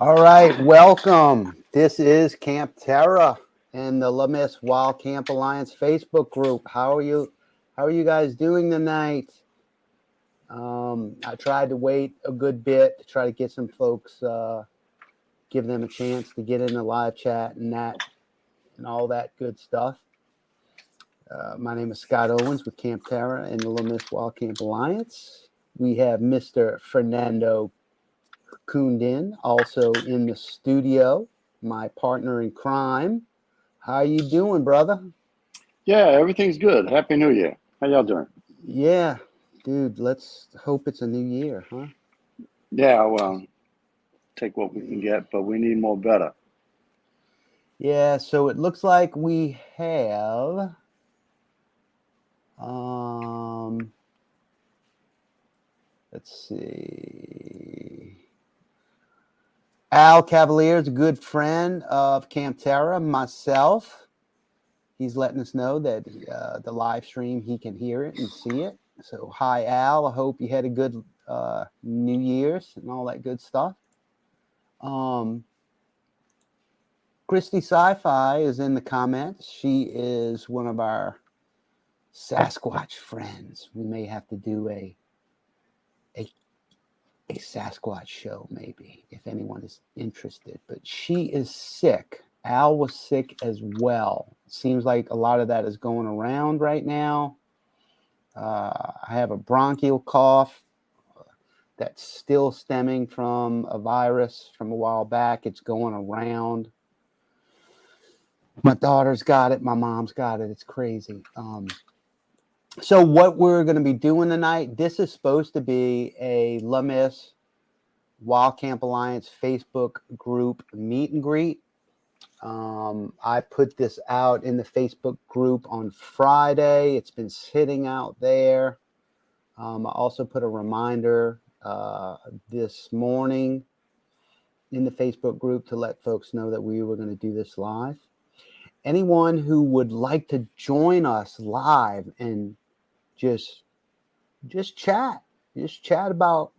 All right, welcome. This is Campterra and the Miss Wild Camp Alliance Facebook group. How are you? How are you guys doing tonight? I tried to wait a good bit to try to get some folks, give them a chance to get in the live chat and all that good stuff. My name is Scott Owens with Campterra and the Miss Wild Camp Alliance. We have Mr. Fernando Kundin also in the studio, my partner in crime. How you doing, brother? Yeah, everything's good. Happy New Year. How y'all doing? Yeah, dude, let's hope it's a new year, huh? Yeah, well, take what we can get, but we need more better. Yeah, so it looks like we have um let's see. Al Cavalier is a good friend of Campterra, myself. He's letting us know that the live stream, he can hear it and see it. So, hi, Al. I hope you had a good New Year's and all that good stuff. Um, Christy Sci-Fi is in the comments. She is one of our Sasquatch friends. We may have to do a Sasquatch show, maybe, if anyone is interested. But she is sick. Al was sick as well. Seems like a lot of that is going around right now. I have a bronchial cough that's still stemming from a virus from a while back. It's going around. My daughter's got it. My mom's got it. It's crazy. So what we're going to be doing tonight, this is supposed to be a La Miss Wild Camp Alliance Facebook group meet and greet. I put this out in the Facebook group on Friday. It's been sitting out there. I also put a reminder this morning in the Facebook group to let folks know that we were going to do this live. Anyone who would like to join us live and just chat about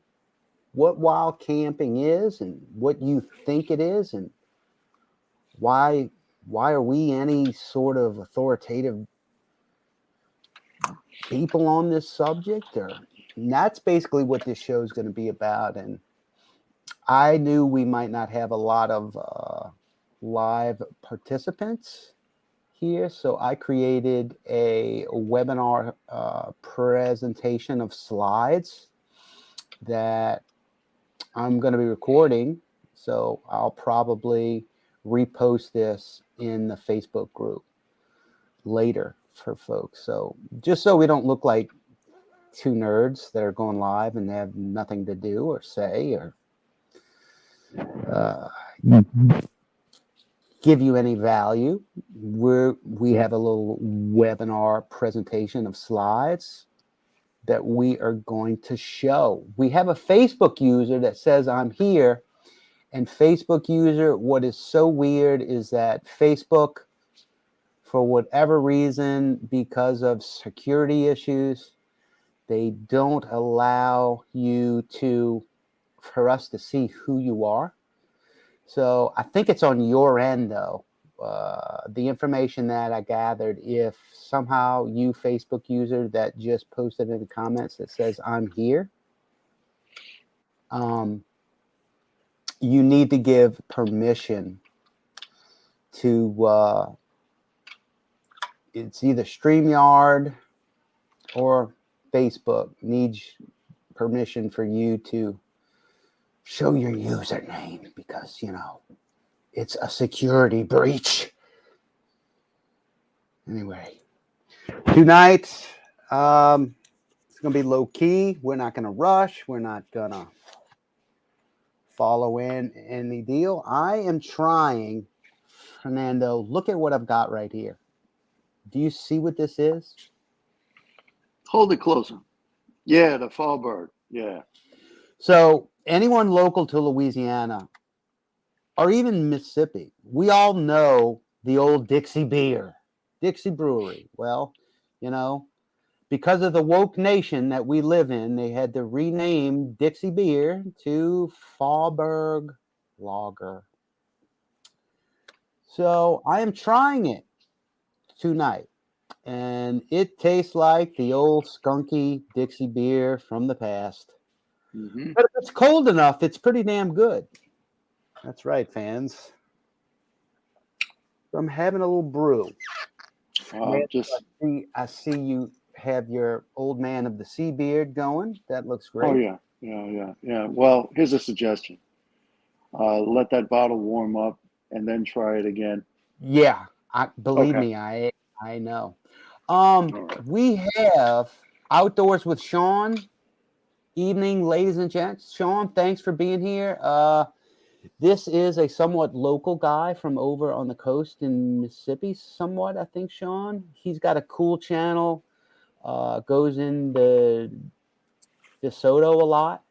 what wild camping is and what you think it is and why are we any sort of authoritative people on this subject, or and that's basically what this show is going to be about. And I knew we might not have a lot of live participants here, so I created a webinar presentation of slides that I'm going to be recording. So I'll probably repost this in the Facebook group later for folks. So just so we don't look like two nerds that are going live and they have nothing to do or say or give you any value, we have a little webinar presentation of slides that we are going to show. We have a Facebook user that says I'm here, and Facebook user, what is so weird is that Facebook, for whatever reason, because of security issues, they don't allow for us to see who you are. So I think it's on your end, though. The information that I gathered, if somehow you Facebook user that just posted in the comments that says I'm here, you need to give permission to it's either StreamYard or Facebook needs permission for you to show your username because, it's a security breach. Anyway, tonight, it's going to be low key. We're not going to rush. We're not going to follow in any deal. I am trying, Fernando, look at what I've got right here. Do you see what this is? Hold it closer. Yeah, the fall bird. Yeah. So anyone local to Louisiana or even Mississippi, we all know the old Dixie beer, Dixie Brewery. Well, because of the woke nation that we live in, they had to rename Dixie beer to Fallberg lager. So I am trying it tonight, and it tastes like the old skunky Dixie beer from the past. Mm-hmm. But if it's cold enough, it's pretty damn good. That's right, fans. So I'm having a little brew. Man, Just I see you have your old man of the sea beard going. That looks oh great. yeah. Well, here's a suggestion. Let that bottle warm up and then try it again. Yeah, I believe Okay. me, I know. All right. We have Outdoors with Sean. Evening, ladies and gents. Sean, thanks for being here. This is a somewhat local guy from over on the coast in Mississippi, somewhat, I think, Sean. He's got a cool channel, goes into DeSoto a lot.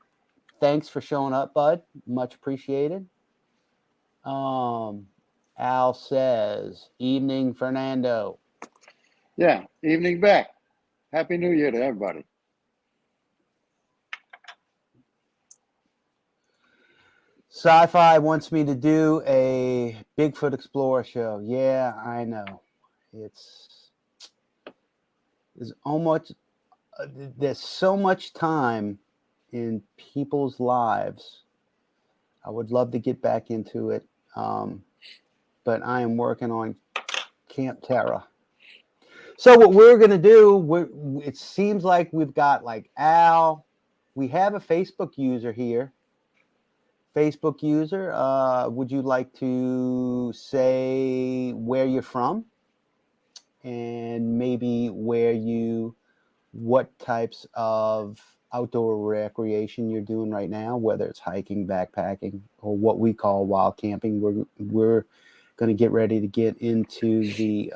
Thanks for showing up, bud. Much appreciated. Um, Al says, evening, Fernando. Yeah. Evening back. Happy New Year to everybody. Sci-Fi wants me to do a Bigfoot Explorer show. Yeah, I know. It's there's almost there's so much time in people's lives. I would love to get back into it, but I am working on Campterra. So what we're gonna do? It seems like we've got like Al. We have a Facebook user here. Facebook user, would you like to say where you're from and maybe what types of outdoor recreation you're doing right now, whether it's hiking, backpacking, or what we call wild camping? We're going to get ready to get into the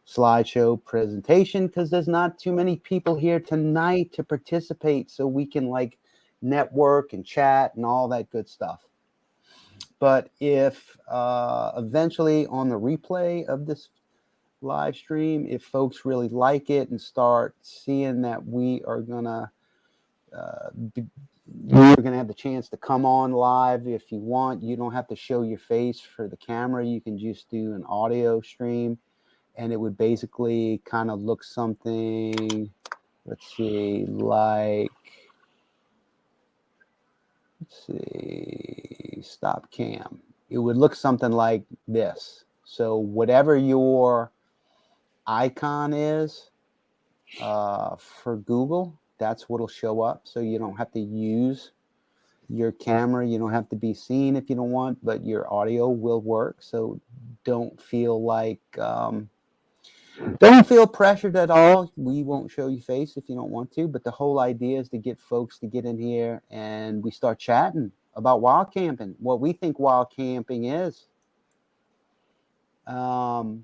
slideshow presentation because there's not too many people here tonight to participate, so we can like network and chat and all that good stuff. But if eventually on the replay of this live stream, if folks really like it and start seeing that we are gonna you're gonna have the chance to come on live if you want. You don't have to show your face for the camera. You can just do an audio stream, and it would basically kind of look something. Let's see, stop cam. It would look something like this. So whatever your icon is for Google, that's what'll show up. So you don't have to use your camera. You don't have to be seen if you don't want, but your audio will work. So don't feel don't feel pressured at all. We won't show you face if you don't want to, but the whole idea is to get folks to get in here and we start chatting about wild camping, what we think wild camping is. Facebook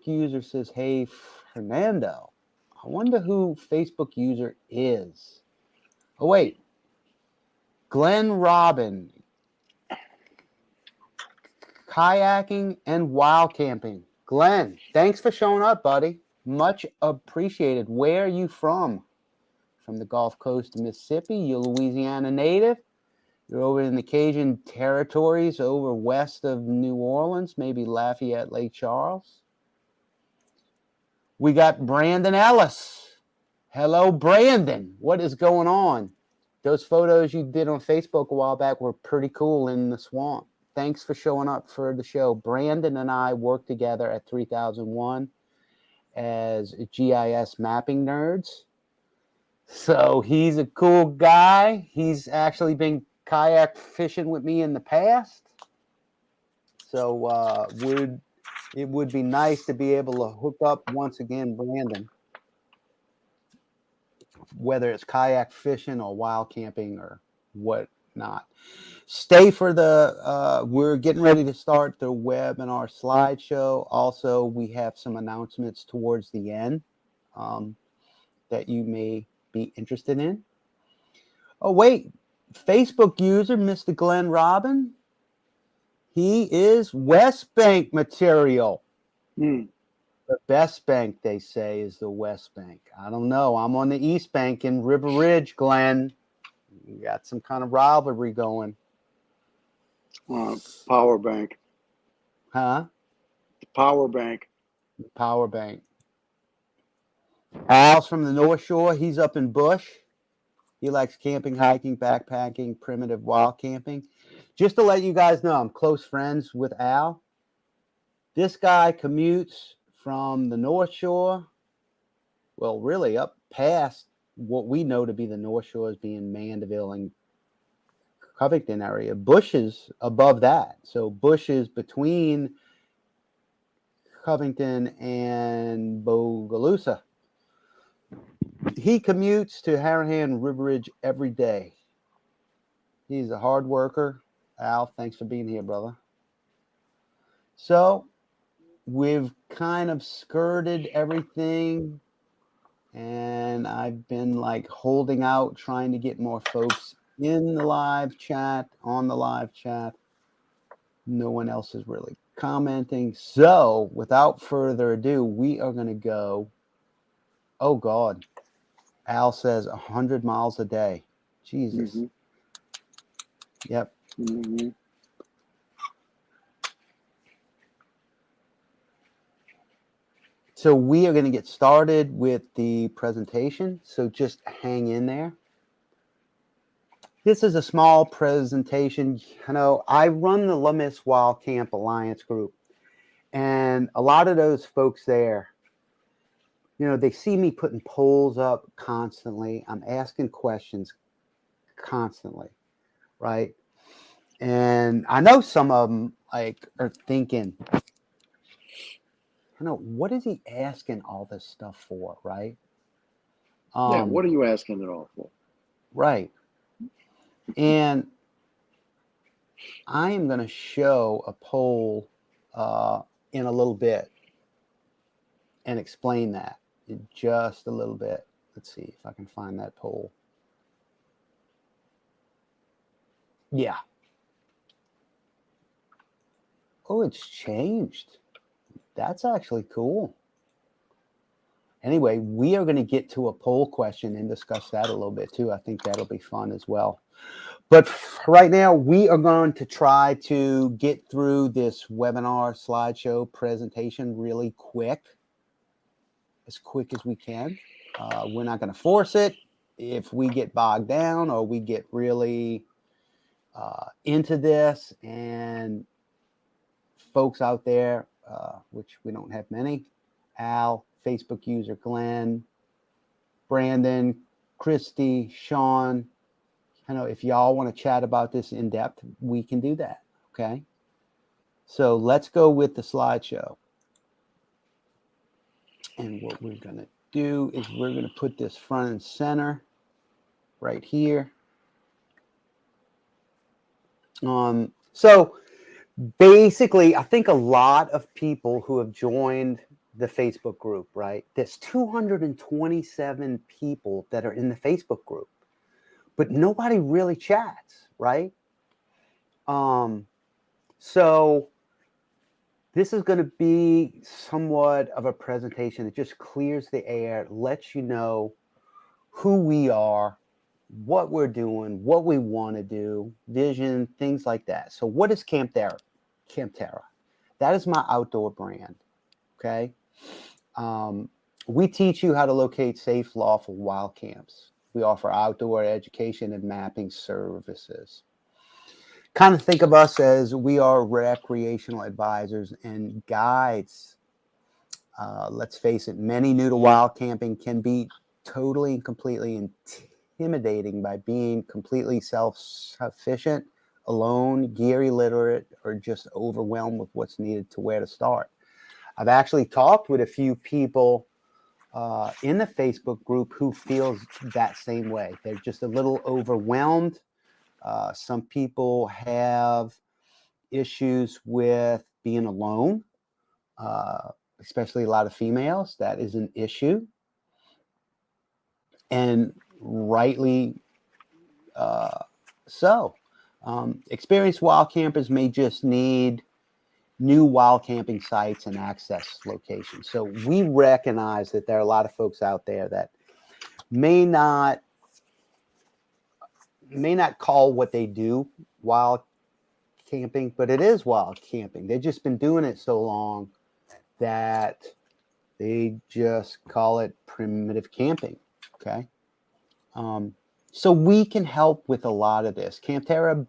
user says, hey, Fernando. I wonder who Facebook user is. Oh, wait. Glenn Robin. Kayaking and wild camping. Glenn, thanks for showing up, buddy. Much appreciated. Where are you from? From the Gulf Coast of Mississippi? You're a Louisiana native? You're over in the Cajun territories over west of New Orleans, maybe Lafayette, Lake Charles? We got Brandon Ellis. Hello, Brandon. What is going on? Those photos you did on Facebook a while back were pretty cool in the swamp. Thanks for showing up for the show. Brandon and I worked together at 3001 as GIS mapping nerds. So he's a cool guy. He's actually been kayak fishing with me in the past. So it would be nice to be able to hook up once again, Brandon, whether it's kayak fishing or wild camping or whatnot. Stay for we're getting ready to start the webinar slideshow. Also, we have some announcements towards the end that you may be interested in. Oh, wait. Facebook user, Mr. Glenn Robin. He is West Bank material. Hmm. The best bank, they say, is the West Bank. I don't know. I'm on the East Bank in River Ridge, Glenn. You got some kind of rivalry going. Power bank. Huh? Power bank. Power bank. Al's from the North Shore. He's up in Bush. He likes camping, hiking, backpacking, primitive wild camping. Just to let you guys know, I'm close friends with Al. This guy commutes from the North Shore, well, really up past what we know to be the North Shore as being Mandeville and Covington area. Bush is above that. So Bush is between Covington and Bogalusa. He commutes to Harahan River Ridge every day. He's a hard worker. Al, thanks for being here, brother. So we've kind of skirted everything, and I've been like holding out, trying to get more folks in the live chat, on the live chat. No one else is really commenting. So without further ado, we are going to go. Oh, God. Al says 100 miles a day. Jesus. Mm-hmm. Yep. Mm-hmm. So we are going to get started with the presentation. So just hang in there. This is a small presentation. You know, I run the Lummis Wild Camp Alliance group, and a lot of those folks there, you know, they see me putting polls up constantly. I'm asking questions constantly, right? And I know some of them like are thinking, you know, what is he asking all this stuff for, right? Yeah, what are you asking it all for? Right. And I am going to show a poll in a little bit and explain that in just a little bit. Let's see if I can find that poll. Yeah. Oh, it's changed. That's actually cool. Anyway, we are going to get to a poll question and discuss that a little bit too. I think that'll be fun as well. But right now, we are going to try to get through this webinar slideshow presentation really quick, as quick as we can. We're not going to force it. If we get bogged down or we get really into this, and folks out there, which we don't have many, Al, Facebook user Glenn, Brandon, Christy, Sean, I know if y'all want to chat about this in depth, we can do that. Okay. So let's go with the slideshow. And what we're going to do is we're going to put this front and center right here. So basically, I think a lot of people who have joined the Facebook group, right? There's 227 people that are in the Facebook group, but nobody really chats, right? So this is going to be somewhat of a presentation that just clears the air, lets you know who we are, what we're doing, what we want to do, vision, things like that. So what is Campterra? Campterra. That is my outdoor brand, okay? We teach you how to locate safe, lawful wild camps. We offer outdoor education and mapping services. Kind of think of us as we are recreational advisors and guides. Let's face it, many new to wild camping can be totally and completely intimidating by being completely self-sufficient, alone, gear illiterate, or just overwhelmed with what's needed to where to start. I've actually talked with a few people in the Facebook group who feels that same way. They're just a little overwhelmed. Some people have issues with being alone, especially a lot of females. That is an issue. And rightly so. Experienced wild campers may just need new wild camping sites and access locations. So we recognize that there are a lot of folks out there that may not call what they do wild camping, but it is wild camping. They've just been doing it so long that they just call it primitive camping. Okay. So we can help with a lot of this. Campterra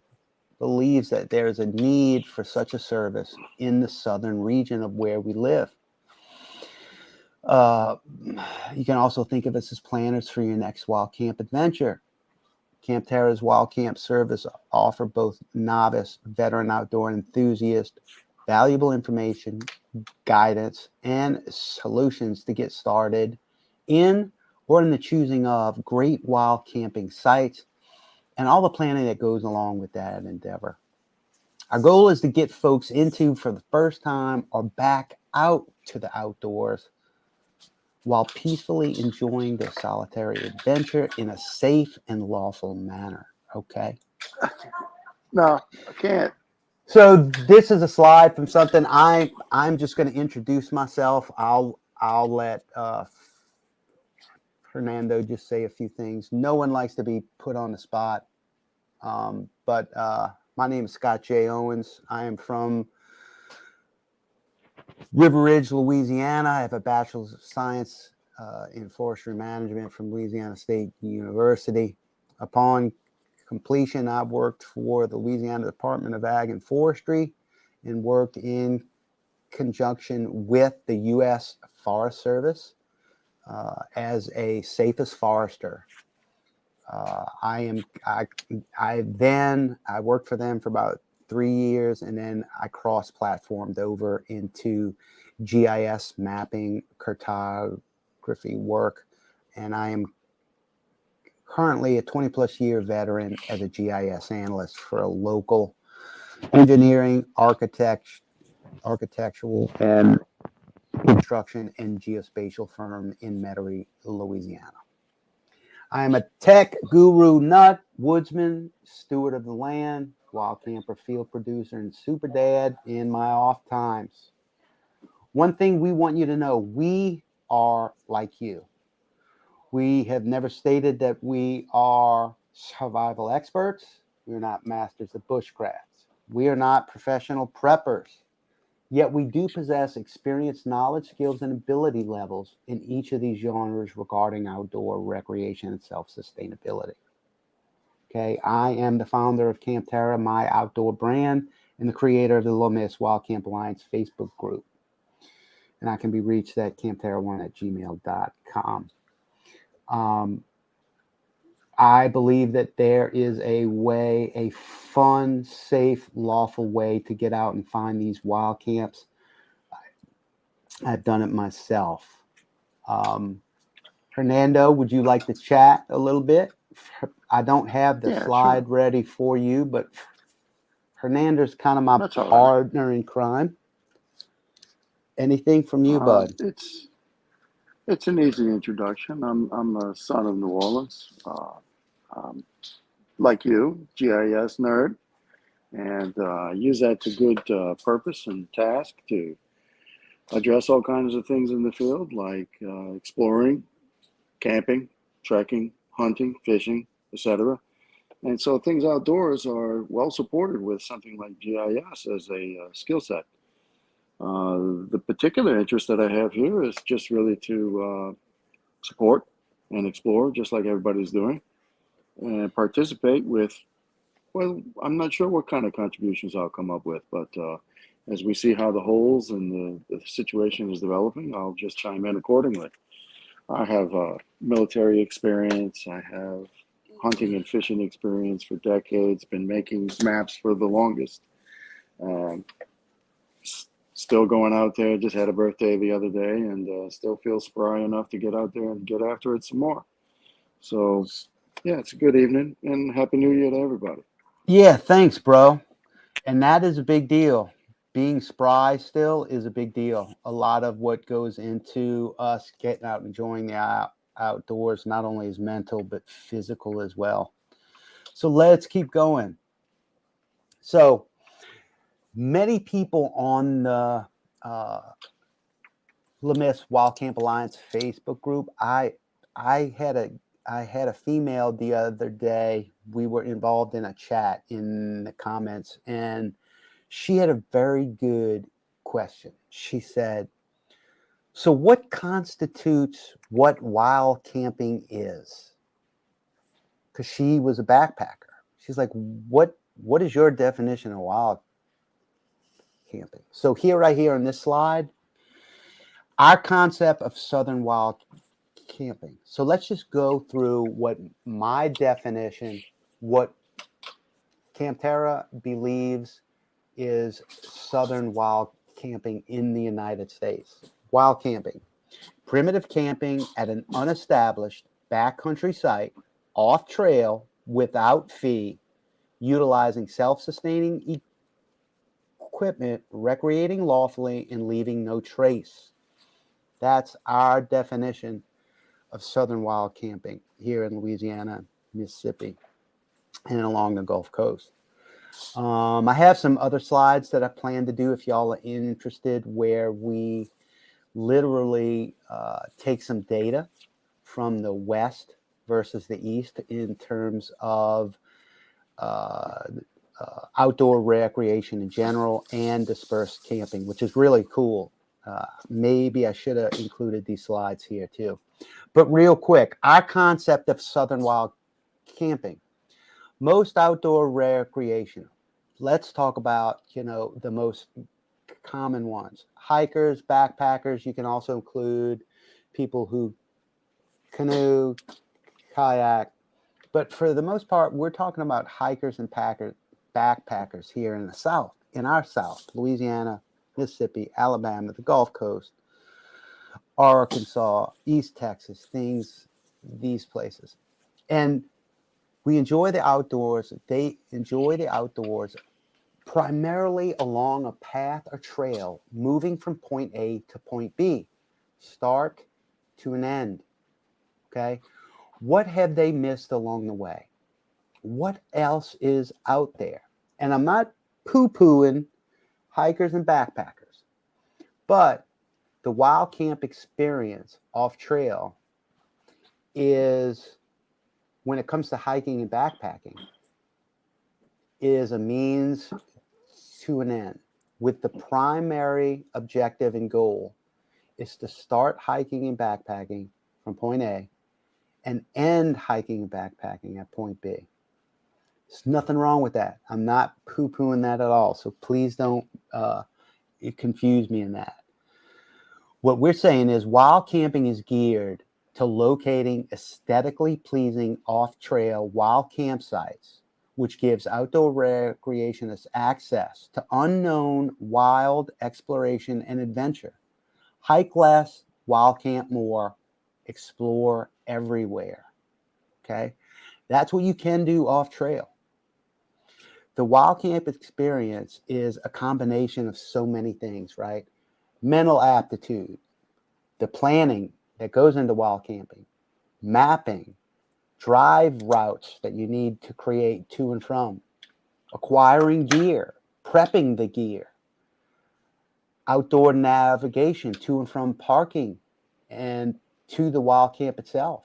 believes that there is a need for such a service in the southern region of where we live. You can also think of us as planners for your next wild camp adventure. Campterra's wild camp service offer both novice, veteran outdoor enthusiast valuable information, guidance, and solutions to get started in or in the choosing of great wild camping sites and all the planning that goes along with that endeavor. Our goal is to get folks into for the first time or back out to the outdoors while peacefully enjoying their solitary adventure in a safe and lawful manner. Okay. No, I can't. So this is a slide from something I'm just going to introduce myself. I'll let Fernando just say a few things. No one likes to be put on the spot, but my name is Scott J. Owens. I am from River Ridge, Louisiana. I have a bachelor's of science in forestry management from Louisiana State University. Upon completion, I worked for the Louisiana Department of Ag and Forestry and worked in conjunction with the U.S. Forest Service as a safest forester. I worked for them for about 3 years, and then I cross-platformed over into GIS mapping, cartography work, and I am currently a 20-plus year veteran as a GIS analyst for a local engineering, architectural, and construction and geospatial firm in Metairie, Louisiana. I am a tech guru nut, woodsman, steward of the land, wild camper, field producer, and super dad in my off times. One thing we want you to know, we are like you. We have never stated that we are survival experts. We're not masters of bushcrafts. We are not professional preppers. Yet we do possess experience, knowledge, skills, and ability levels in each of these genres regarding outdoor recreation and self-sustainability. Okay, I am the founder of Campterra, my outdoor brand, and the creator of the Little Miss Wild Camp Alliance Facebook group. And I can be reached at campterra1@gmail.com. I believe that there is a way, a fun, safe, lawful way to get out and find these wild camps. I've done it myself. Fernando, would you like to chat a little bit? I don't have the slide ready for you, but Fernando's kind of my partner in crime. Anything from you, bud? It's an easy introduction. I'm a son of New Orleans. Like you, GIS nerd, and use that to good purpose and task to address all kinds of things in the field, like exploring, camping, trekking, hunting, fishing, etc. And so things outdoors are well supported with something like GIS as a skill set. The particular interest that I have here is just really to support and explore, just like everybody's doing, and participate with, well, I'm not sure what kind of contributions I'll come up with, but as we see how the holes and the situation is developing, I'll just chime in accordingly. I have military experience. I have hunting and fishing experience for decades, been making maps for the longest. Still going out there, just had a birthday the other day, and still feel spry enough to get out there and get after it some more. So, yeah, it's a good evening, and Happy New Year to everybody. Yeah, thanks, bro. And that is a big deal. Being spry still is a big deal. A lot of what goes into us getting out and enjoying the outdoors not only is mental, but physical as well. So let's keep going. So many people on the Lemis Wild Camp Alliance Facebook group, I had a female the other day. We were involved in a chat in the comments, and She had a very good question. She said, so what constitutes what wild camping is? Because she was a backpacker. She's like, what is your definition of wild camping? So here, right here on this slide, our concept of southern wild camping. So let's just go through what my definition, what Campterra believes is southern wild camping in the United States. Wild camping, primitive camping at an unestablished backcountry site, off trail, without fee, utilizing self-sustaining equipment, recreating lawfully, and leaving no trace. That's our definition of southern wild camping here in Louisiana, Mississippi, and along the Gulf Coast. I have some other slides that I plan to do if y'all are interested, where we literally take some data from the West versus the East in terms of outdoor recreation in general and dispersed camping, which is really cool. Maybe I should have included these slides here too. But real quick, our concept of southern wild camping, most outdoor recreation. Let's talk about, the most common ones. Hikers, backpackers. You can also include people who canoe, kayak. But for the most part, we're talking about hikers and backpackers here in the South, in our South, Louisiana, Mississippi, Alabama, the Gulf Coast, Arkansas, East Texas, these places. And we enjoy the outdoors. They enjoy the outdoors primarily along a path or trail, moving from point A to point B, start to an end. Okay. What have they missed along the way? What else is out there? And I'm not poo-pooing hikers and backpackers, but the wild camp experience off trail is, when it comes to hiking and backpacking, is a means to an end, with the primary objective and goal is to start hiking and backpacking from point A and end hiking and backpacking at point B. There's nothing wrong with that. I'm not poo-pooing that at all. So please don't confuse me in that. What we're saying is wild camping is geared to locating aesthetically pleasing off-trail wild campsites, which gives outdoor recreationists access to unknown wild exploration and adventure. Hike less, wild camp more, explore everywhere. Okay? That's what you can do off trail. The wild camp experience is a combination of so many things, right? Mental aptitude, the planning that goes into wild camping, mapping, drive routes that you need to create to and from, acquiring gear, prepping the gear, outdoor navigation to and from parking and to the wild camp itself,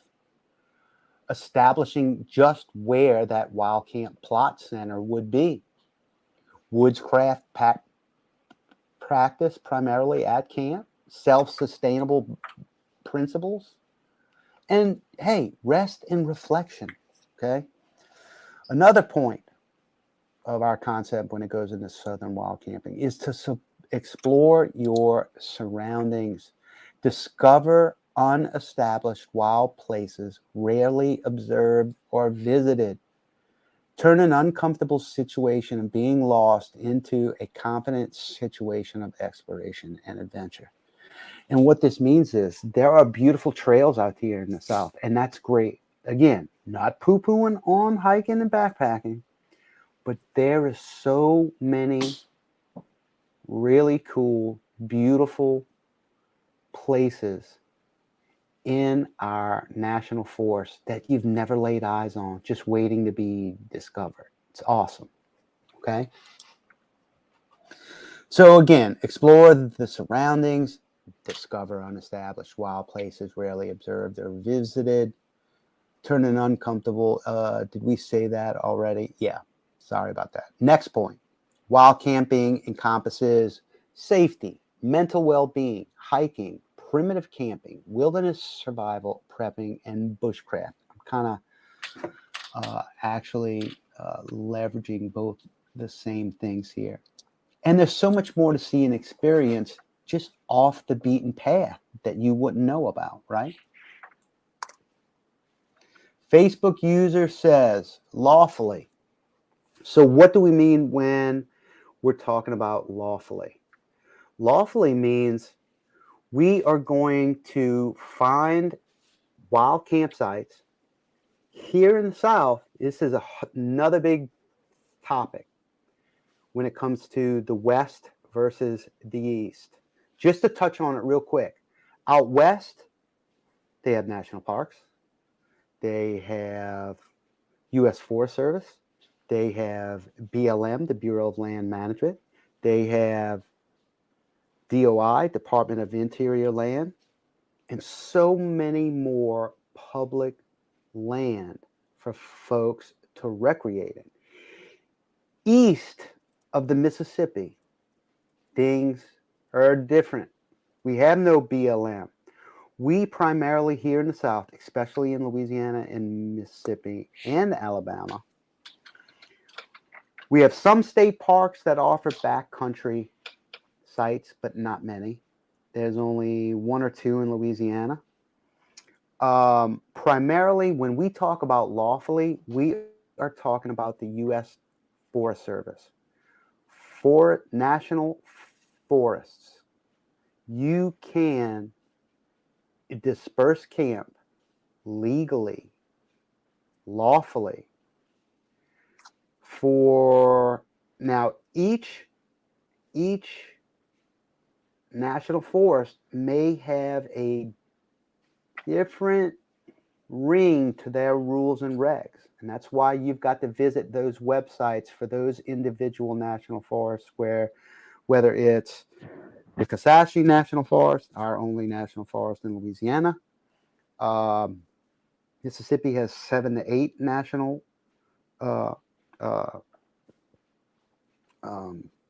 establishing just where that wild camp plot center would be, woodscraft practice primarily at camp, self-sustainable principles, and hey, rest and reflection. Okay. Another point of our concept when it goes into southern wild camping is to explore your surroundings, discover unestablished wild places rarely observed or visited, turn an uncomfortable situation of being lost into a confident situation of exploration and adventure. And what this means is there are beautiful trails out here in the South, and that's great. Again, not poo-pooing on hiking and backpacking, but there is so many really cool, beautiful places in our national forest that you've never laid eyes on, just waiting to be discovered. It's awesome. Okay. So again, explore the surroundings, discover unestablished wild places rarely observed or visited, turn an uncomfortable. Did we say that already? Yeah. Sorry about that. Next point. Wild camping encompasses safety, mental well-being, hiking, primitive camping, wilderness survival, prepping, and bushcraft. I'm kind of actually leveraging both the same things here. And there's so much more to see and experience just off the beaten path that you wouldn't know about, right? Facebook user says lawfully. So, what do we mean when we're talking about lawfully? Lawfully means we are going to find wild campsites here in the South. This is another big topic when it comes to the West versus the East. Just to touch on it real quick. Out West, they have national parks, they have U.S. Forest Service, they have BLM, the Bureau of Land Management, they have DOI, Department of Interior Land, and so many more public land for folks to recreate in. East of the Mississippi, things are different. We have no BLM. We primarily here in the South, especially in Louisiana and Mississippi and Alabama, we have some state parks that offer backcountry sites, but not many. There's only one or two in Louisiana. Primarily, when we talk about lawfully, we are talking about the U.S. Forest Service. For national forests, you can disperse camp legally, lawfully. For now, each national forest may have a different ring to their rules and regs. And that's why you've got to visit those websites for those individual national forests, where whether it's the Kasashie National Forest, our only national forest in Louisiana. Mississippi has 7 to 8 national uh, uh,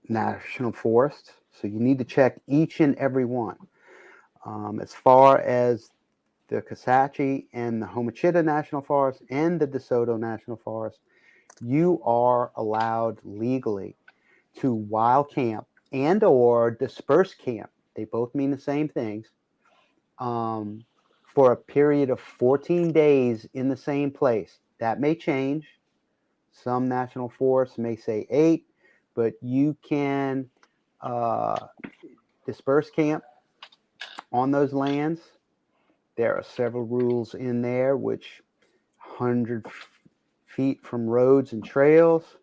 national forests. So you need to check each and every one. As far as the Kasashie and the Homachita National Forest and the DeSoto National Forest, you are allowed legally to wild camp and or disperse camp. They both mean the same things. For a period of 14 days in the same place. That may change. Some national forests may say 8, but you can disperse camp on those lands. There are several rules in there, which 100 feet from roads and trails.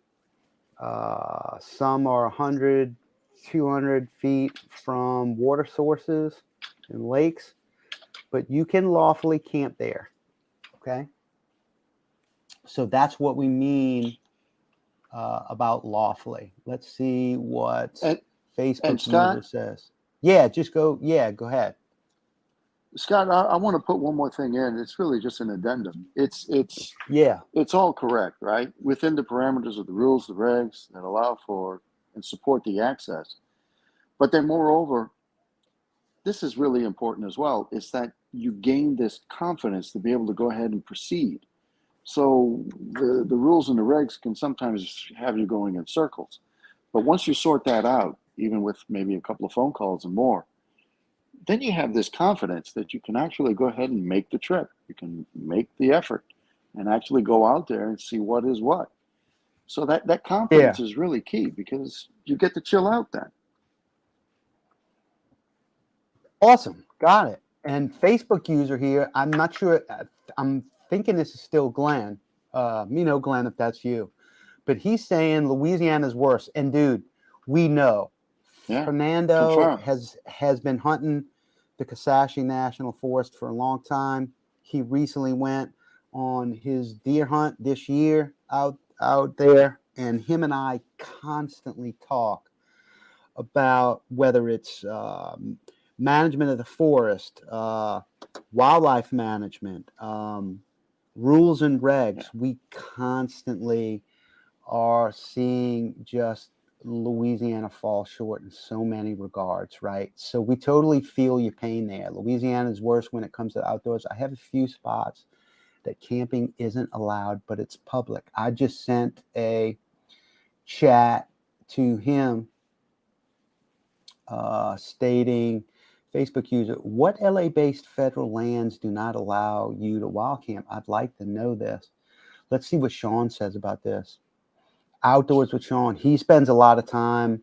Some are 100, 200 feet from water sources and lakes, but you can lawfully camp there. Okay. So that's what we mean about lawfully. Let's see what Facebook Scott, user says. Yeah, just go. Yeah, go ahead. Scott, I want to put one more thing in. It's really just an addendum. Yeah. It's all correct, right? Within the parameters of the rules, the regs that allow for and support the access. But then moreover, this is really important as well, is that you gain this confidence to be able to go ahead and proceed. So the rules and the regs can sometimes have you going in circles. But once you sort that out, even with maybe a couple of phone calls and more, then you have this confidence that you can actually go ahead and make the trip. You can make the effort and actually go out there and see what is what. So that confidence Yeah. is really key because you get to chill out then. Awesome. Got it. And Facebook user here, I'm not sure. I'm thinking this is still Glenn. Glenn, if that's you. But he's saying Louisiana's worse. And dude, we know. Yeah, Fernando confirm. has been hunting the Kasashie National Forest for a long time. He recently went on his deer hunt this year out there, and him and I constantly talk about whether it's management of the forest, wildlife management, rules and regs. Yeah. We constantly are seeing just Louisiana falls short in so many regards, right? So we totally feel your pain there. Louisiana is worse when it comes to outdoors. I have a few spots that camping isn't allowed, but it's public. I just sent a chat to him stating, Facebook user, what LA-based federal lands do not allow you to wild camp? I'd like to know this. Let's see what Sean says about this. Outdoors with Sean. He spends a lot of time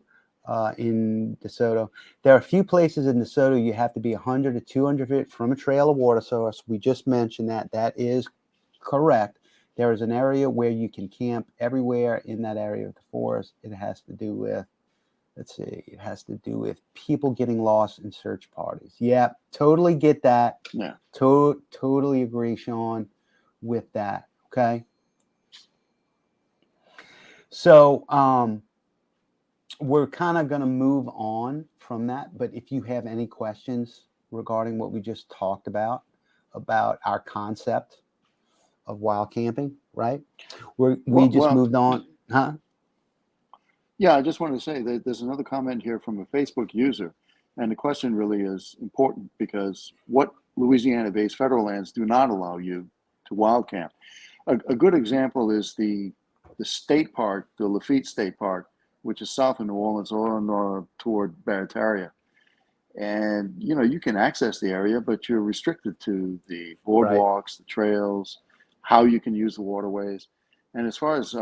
in DeSoto. There are a few places in DeSoto you have to be 100 to 200 feet from a trail or water source. We just mentioned that. That is correct. There is an area where you can camp everywhere in that area of the forest. It has to do with, let's see, it has to do with people getting lost in search parties. Yeah, totally get that. Yeah. Totally agree, Sean, with that. Okay. So we're kind of going to move on from that. But if you have any questions regarding what we just talked about our concept of wild camping, right? We just moved on, huh? Yeah, I just wanted to say that there's another comment here from a Facebook user, and the question really is important because what Louisiana-based federal lands do not allow you to wild camp? A good example is the state park, the Lafitte State Park, which is south of New Orleans or toward Barataria. And you can access the area, but you're restricted to the Right. boardwalks, the trails, how you can use the waterways. And as far as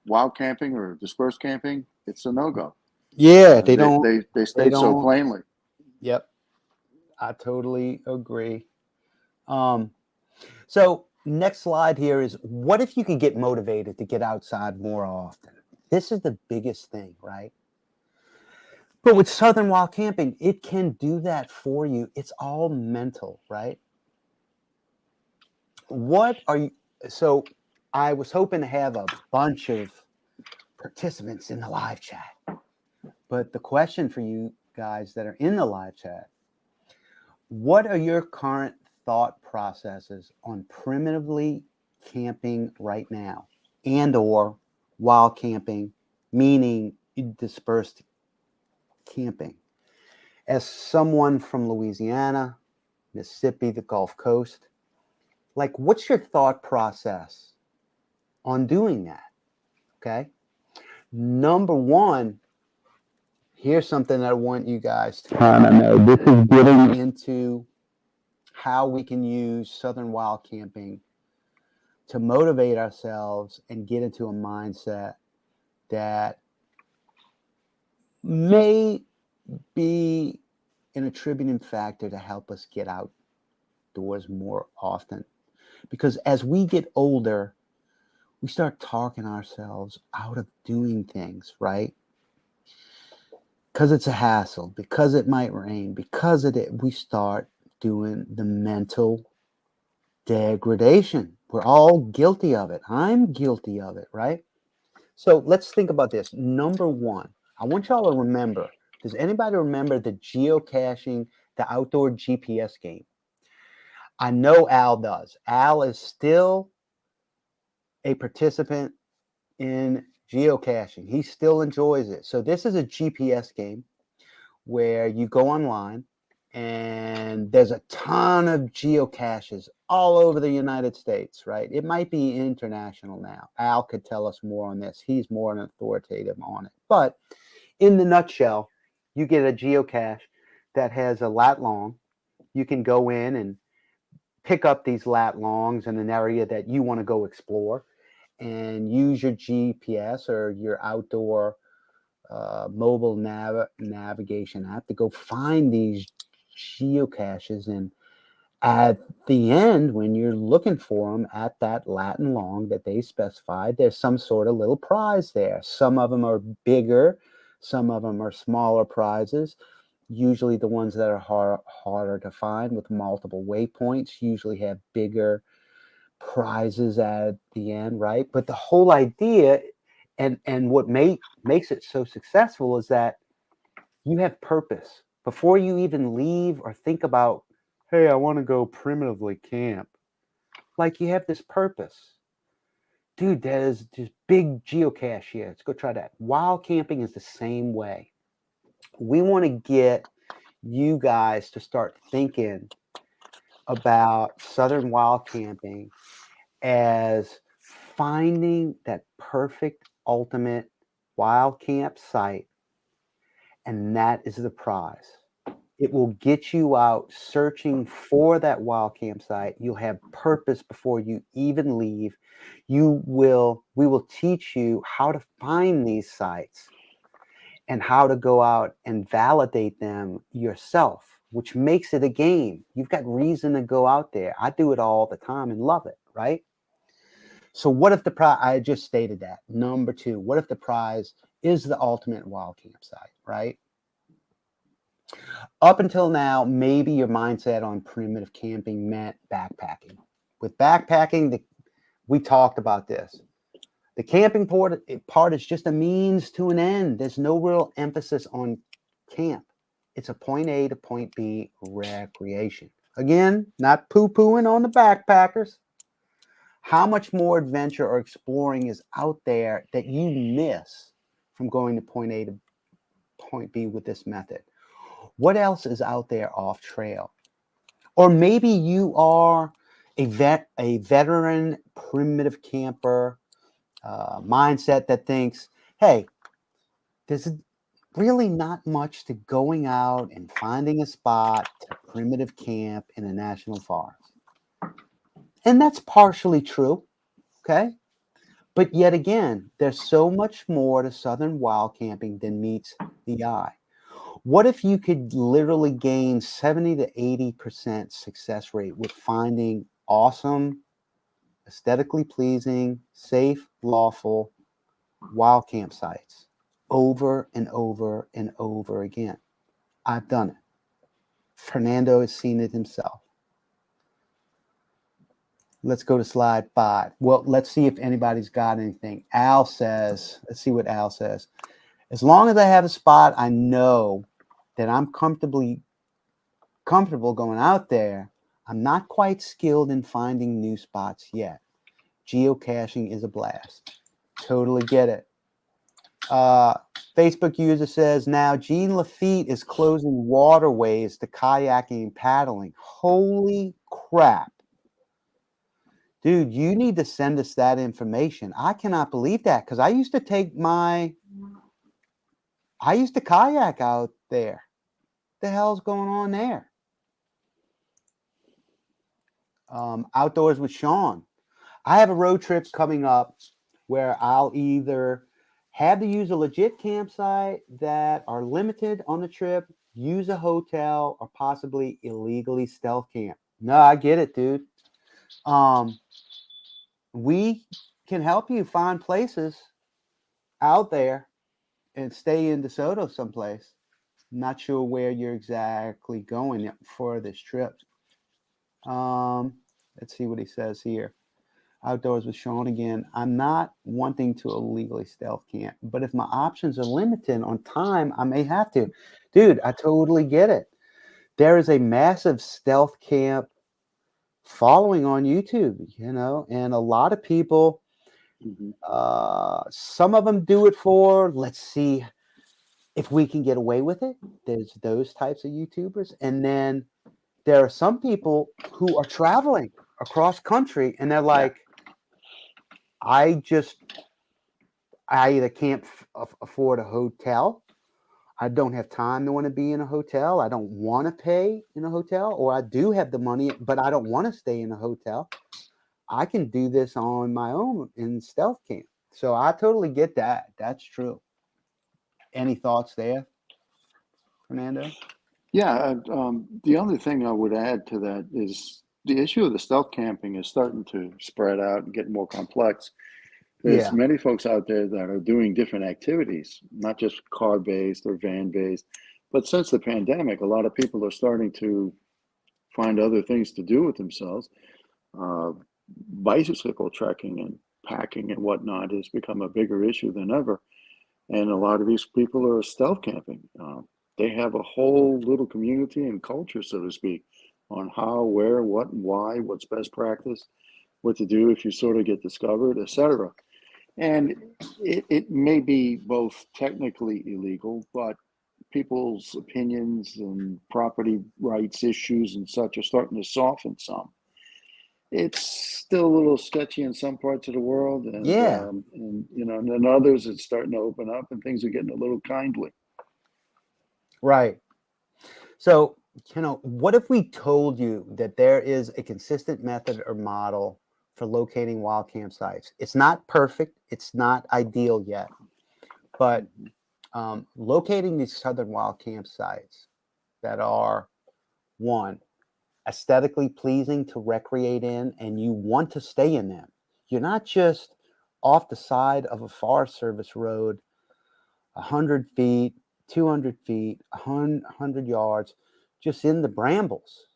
wild camping or dispersed camping, it's a no-go. Yeah, They they state so don't. plainly. Yep, I totally agree. Um, so next slide here is, what if you could get motivated to get outside more often? This is the biggest thing, right? But with Southern Wild Camping, it can do that for you. It's all mental, right? What are you? So I was hoping to have a bunch of participants in the live chat. But the question for you guys that are in the live chat, what are your current thought processes on primitively camping right now and or wild camping, meaning dispersed camping? As someone from Louisiana, Mississippi, the Gulf Coast, like, what's your thought process on doing that? Okay. Number one, here's something that I want you guys to kind of know. This is getting into how we can use Southern wild camping to motivate ourselves and get into a mindset that may be an attributing factor to help us get outdoors more often. Because as we get older, we start talking ourselves out of doing things, right? Because it's a hassle, because it might rain, because of it, we start doing the mental degradation. We're all guilty of it. I'm guilty of it, right? So let's think about this. Number one, I want y'all to remember, does anybody remember the geocaching, the outdoor GPS game? I know Al does. Al is still a participant in geocaching. He still enjoys it. So this is a GPS game where you go online and there's a ton of geocaches all over the United States, right? It might be international now. Al could tell us more on this. He's more an authoritative on it. But in the nutshell, you get a geocache that has a lat long. You can go in and pick up these lat longs in an area that you want to go explore and use your GPS or your outdoor mobile navigation app to go find these geocaches. And at the end, when you're looking for them at that Latin long that they specified, there's some sort of little prize there. Some of them are bigger, some of them are smaller prizes. Usually the ones that are harder to find with multiple waypoints usually have bigger prizes at the end, right? But the whole idea and what makes it so successful is that you have purpose before you even leave or think about, hey, I want to go primitively camp. Like, you have this purpose. Dude, there's this big geocache here. Let's go try that. Wild camping is the same way. We want to get you guys to start thinking about southern wild camping as finding that perfect ultimate wild campsite, and that is the prize. It will get you out searching for that wild campsite. You'll have purpose before you even leave. We will teach you how to find these sites and how to go out and validate them yourself, which makes it a game. You've got reason to go out there. I do it all the time and love it, right? So what if the prize, I just stated that. Number two, what if the prize is the ultimate wild campsite, right? Up until now, maybe your mindset on primitive camping meant backpacking. With backpacking, we talked about this. The camping part is just a means to an end. There's no real emphasis on camp. It's a point A to point B recreation. Again, not poo-pooing on the backpackers. How much more adventure or exploring is out there that you miss from going to point A to point B with this method? What else is out there off trail? Or maybe you are a veteran primitive camper mindset that thinks, hey, there's really not much to going out and finding a spot to primitive camp in a national forest. And that's partially true, okay? But yet again, there's so much more to southern wild camping than meets the eye. What if you could literally gain 70 to 80% success rate with finding awesome, aesthetically pleasing, safe, lawful wild campsites over and over and over again? I've done it. Fernando has seen it himself. Let's go to slide 5. Well, let's see if anybody's got anything. Al says, let's see what Al says. As long as I have a spot, I know that I'm comfortable going out there. I'm not quite skilled in finding new spots yet. Geocaching is a blast. Totally get it. Facebook user says, now Jean Lafitte is closing waterways to kayaking and paddling. Holy crap. Dude, you need to send us that information. I cannot believe that because I used to kayak out there. The hell's going on there? Outdoors with Sean. I have a road trip coming up where I'll either have to use a legit campsite that are limited on the trip, use a hotel, or possibly illegally stealth camp. No, I get it, dude. We can help you find places out there and stay in DeSoto someplace. Not sure where you're exactly going for this trip. Let's see what he says here. Outdoors with Sean again. I'm not wanting to illegally stealth camp, but if my options are limited on time, I may have to. Dude, I totally get it. There is a massive stealth camp following on YouTube, and a lot of people, some of them do it for, let's see if we can get away with it. There's those types of YouTubers. And then there are some people who are traveling across country and they're like, I either can't afford a hotel. I don't have time to want to be in a hotel. I don't want to pay in a hotel, or I do have the money, but I don't want to stay in a hotel. I can do this on my own in stealth camp. So I totally get that. That's true. Any thoughts there, Fernando? Yeah, the only thing I would add to that is the issue of the stealth camping is starting to spread out and get more complex. There's many folks out there that are doing different activities, not just car-based or van-based, but since the pandemic, a lot of people are starting to find other things to do with themselves. Bicycle trekking and packing and whatnot has become a bigger issue than ever. And a lot of these people are stealth camping. They have a whole little community and culture, so to speak, on how, where, what, and why, what's best practice. what to do if you sort of get discovered, etc. And it may be both technically illegal, but people's opinions and property rights issues and such are starting to soften some. It's still a little sketchy in some parts of the world, Yeah, and you know, and then others it's starting to open up, and things are getting a little kindly. right. So, what if we told you that there is a consistent method or model for locating wild campsites? It's not perfect, it's not ideal yet, but locating these southern wild campsites that are, one, aesthetically pleasing to recreate in, and you want to stay in them. You're not just off the side of a Forest Service road, 100 feet, 200 feet, 100 yards, just in the brambles,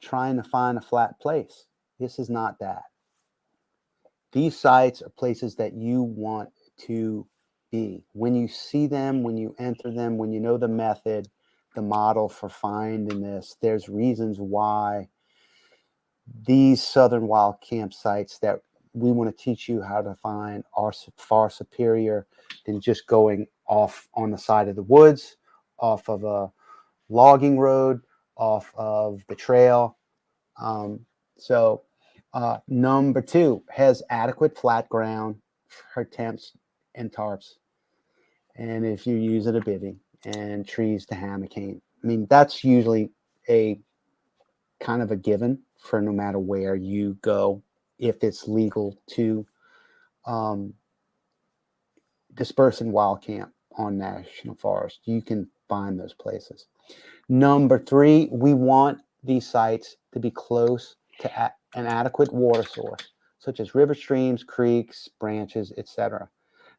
trying to find a flat place. This is not that. These sites are places that you want to be. When you see them, when you enter them, when you know the method, the model for finding this, there's reasons why these southern wild campsites that we want to teach you how to find are far superior than just going off on the side of the woods, off of a logging road, off of the trail. Um, so, number two, has adequate flat ground for tents and tarps. And if you're using a bivy and trees to hammock. I mean, that's usually a kind of a given for no matter where you go, if it's legal to um, disperse in wild camp on national forest. You can find those places. Number three, we want these sites to be close to an adequate water source, such as river streams, creeks, branches, etc.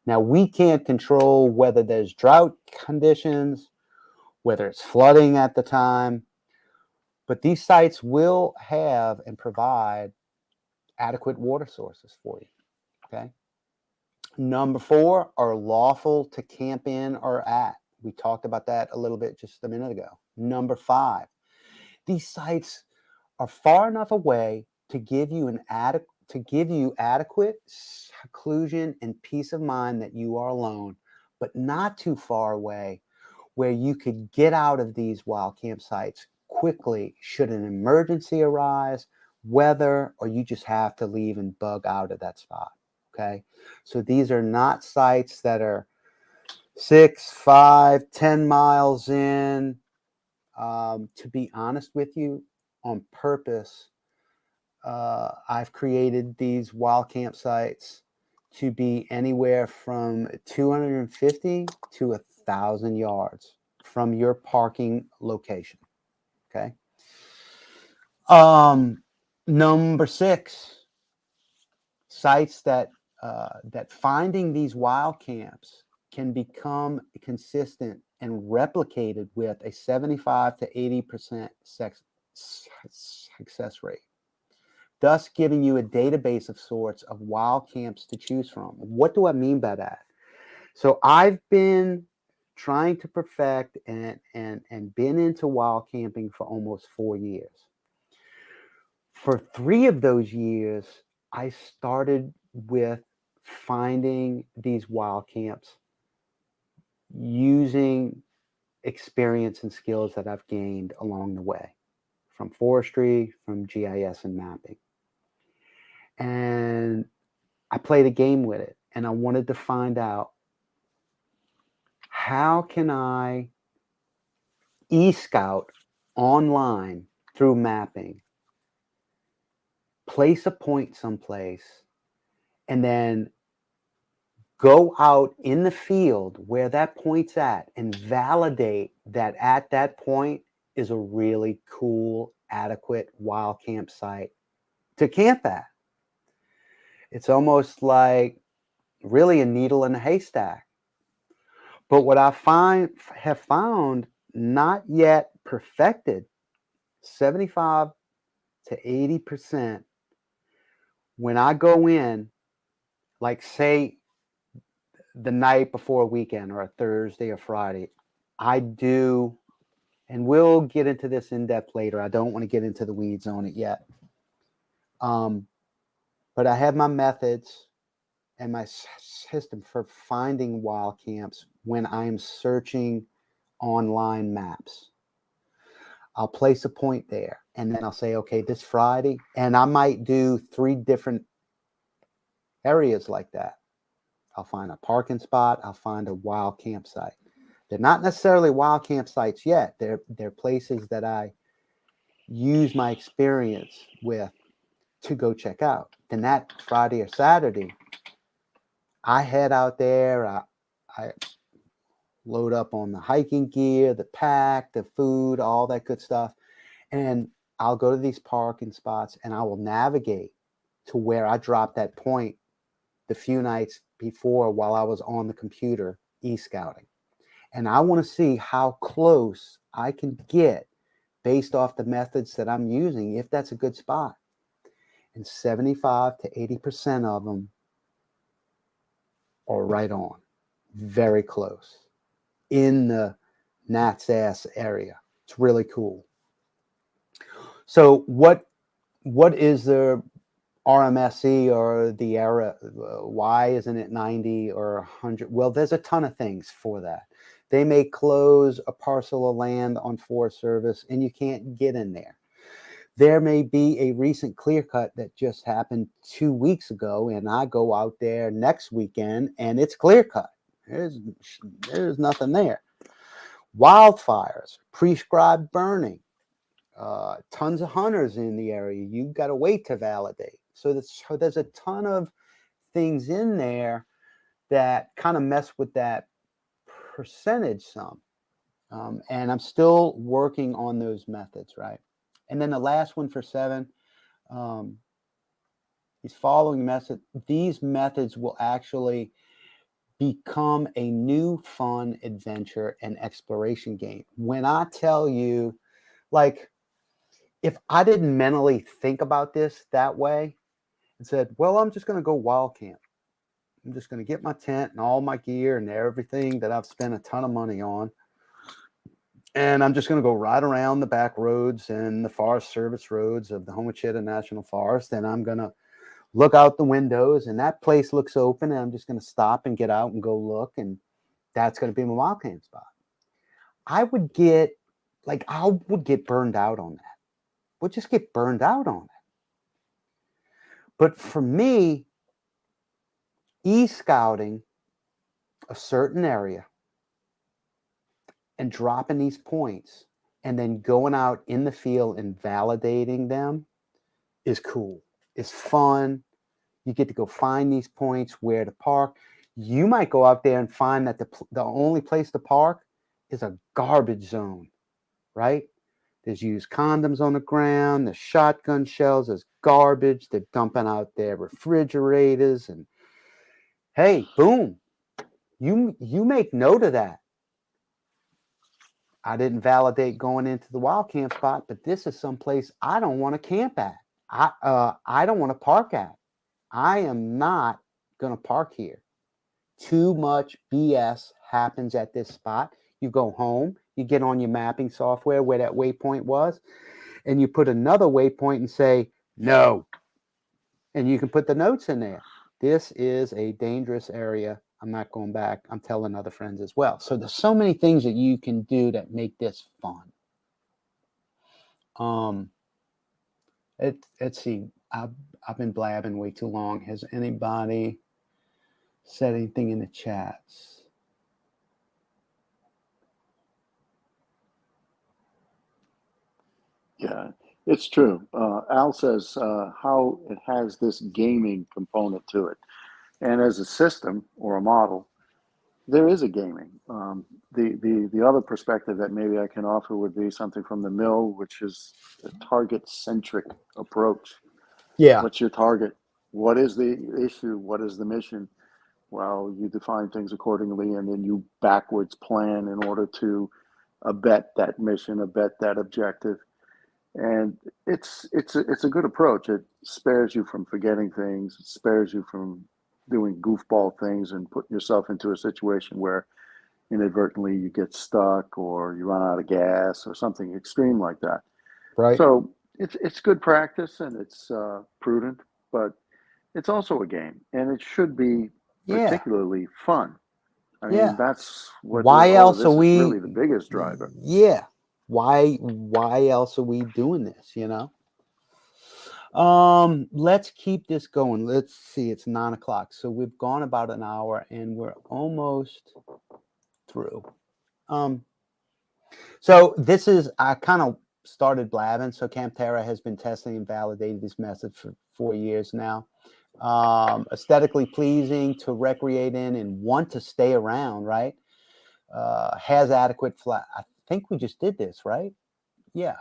Now, we can't control whether there's drought conditions, whether it's flooding at the time, but these sites will have and provide adequate water sources for you. Okay. Number four, are lawful to camp in or at. We talked about that a little bit just a minute ago. Number five, these sites are far enough away to give you adequate seclusion and peace of mind that you are alone, but not too far away where you could get out of these wild campsites quickly should an emergency arise, weather, or you just have to leave and bug out of that spot. Okay. So these are not sites that are 6, 5, 10 miles in. To be honest with you, on purpose, I've created these wild campsites to be anywhere from 250 to 1,000 yards from your parking location. Okay. Um, Number six, sites that finding these wild camps can become consistent and replicated with a 75 to 80% success rate, thus giving you a database of sorts of wild camps to choose from. What do I mean by that? So I've been trying to perfect and been into wild camping for almost 4 years. For 3 of those years, I started with finding these wild camps using experience and skills that I've gained along the way from forestry, from GIS and mapping. And I played a game with it, and I wanted to find out, how can I e-scout online through mapping, place a point someplace, and then go out in the field where that point's at and validate that at that point is a really cool, adequate wild campsite to camp at. It's almost like really a needle in a haystack. But what I have found, not yet perfected, 75 to 80%, when I go in, like say the night before a weekend or a Thursday or Friday, I do, and we'll get into this in depth later. I don't want to get into the weeds on it yet. Um, but I have my methods and my system for finding wild camps when I'm searching online maps. I'll place a point there and then I'll say, okay, this Friday, and I might do 3 different areas like that. I'll find a parking spot, I'll find a wild campsite. They're not necessarily wild campsites yet. They're places that I use my experience with to go check out. Then that Friday or Saturday, I head out there. I load up on the hiking gear, the pack, the food, all that good stuff. And I'll go to these parking spots and I will navigate to where I dropped that point the few nights before while I was on the computer e-scouting. And I want to see how close I can get based off the methods that I'm using, if that's a good spot. And 75 to 80% of them are right on, very close in the Nat's Ass area. It's really cool. So what is the RMSE or the era? Why isn't it 90 or 100? Well, there's a ton of things for that. They may close a parcel of land on Forest Service and you can't get in there. There may be a recent clear cut that just happened 2 weeks ago, and I go out there next weekend and it's clear cut. There's nothing there. Wildfires, prescribed burning, tons of hunters in the area. You've got to wait to validate. So there's a ton of things in there that kind of mess with that percentage some. And I'm still working on those methods, right? And then the last one for 7 um, is following method. These methods will actually become a new fun adventure and exploration game. When I tell you, like, if I didn't mentally think about this that way and said, well, I'm just going to go wild camp. I'm just going to get my tent and all my gear and everything that I've spent a ton of money on. And I'm just going to go right around the back roads and the Forest Service roads of the Homachita National Forest. And I'm going to look out the windows and that place looks open. And I'm just going to stop and get out and go look. And that's going to be my wild camp spot. I would get burned out on that. Would just get burned out on it. But for me, e-scouting a certain area and dropping these points and then going out in the field and validating them is cool. It's fun. You get to go find these points where to park. You might go out there and find that the only place to park is a garbage zone, right? There's used condoms on the ground, there's shotgun shells, there's garbage, they're dumping out their refrigerators, and hey, boom, you make note of that. I didn't validate going into the wild camp spot, but this is someplace I don't want to camp at. I don't want to park at. I am not going to park here. Too much BS happens at this spot. You go home, you get on your mapping software where that waypoint was, and you put another waypoint and say, no. And you can put the notes in there. This is a dangerous area. I'm not going back. I'm telling other friends as well. So there's so many things that you can do that make this fun. Let's see. I've been blabbing way too long. Has anybody said anything in the chats? Yeah, it's true. Al says how it has this gaming component to it. And as a system or a model, there is a gaming. The other perspective that maybe I can offer would be something from the mill, which is a target centric approach. Yeah. What's your target? What is the issue? What is the mission? Well, you define things accordingly, and then you backwards plan in order to abet that mission, abet that objective. And it's a good approach. It spares you from forgetting things. It spares you from doing goofball things and putting yourself into a situation where inadvertently you get stuck or you run out of gas or something extreme like that. Right. So it's good practice and it's prudent, but it's also a game, and it should be Yeah, particularly fun. I mean, yeah. that's what Why all of else are this is really we? the biggest driver. Yeah. Why else are we doing this? Let's keep this going. Let's see, it's 9 o'clock. So we've gone about an hour and we're almost through. Um, so this is I kind of started blabbing. So Campterra has been testing and validated this method for 4 years now. Aesthetically pleasing to recreate in and want to stay around, right? Has adequate flat. I think we just did this, right? Yeah.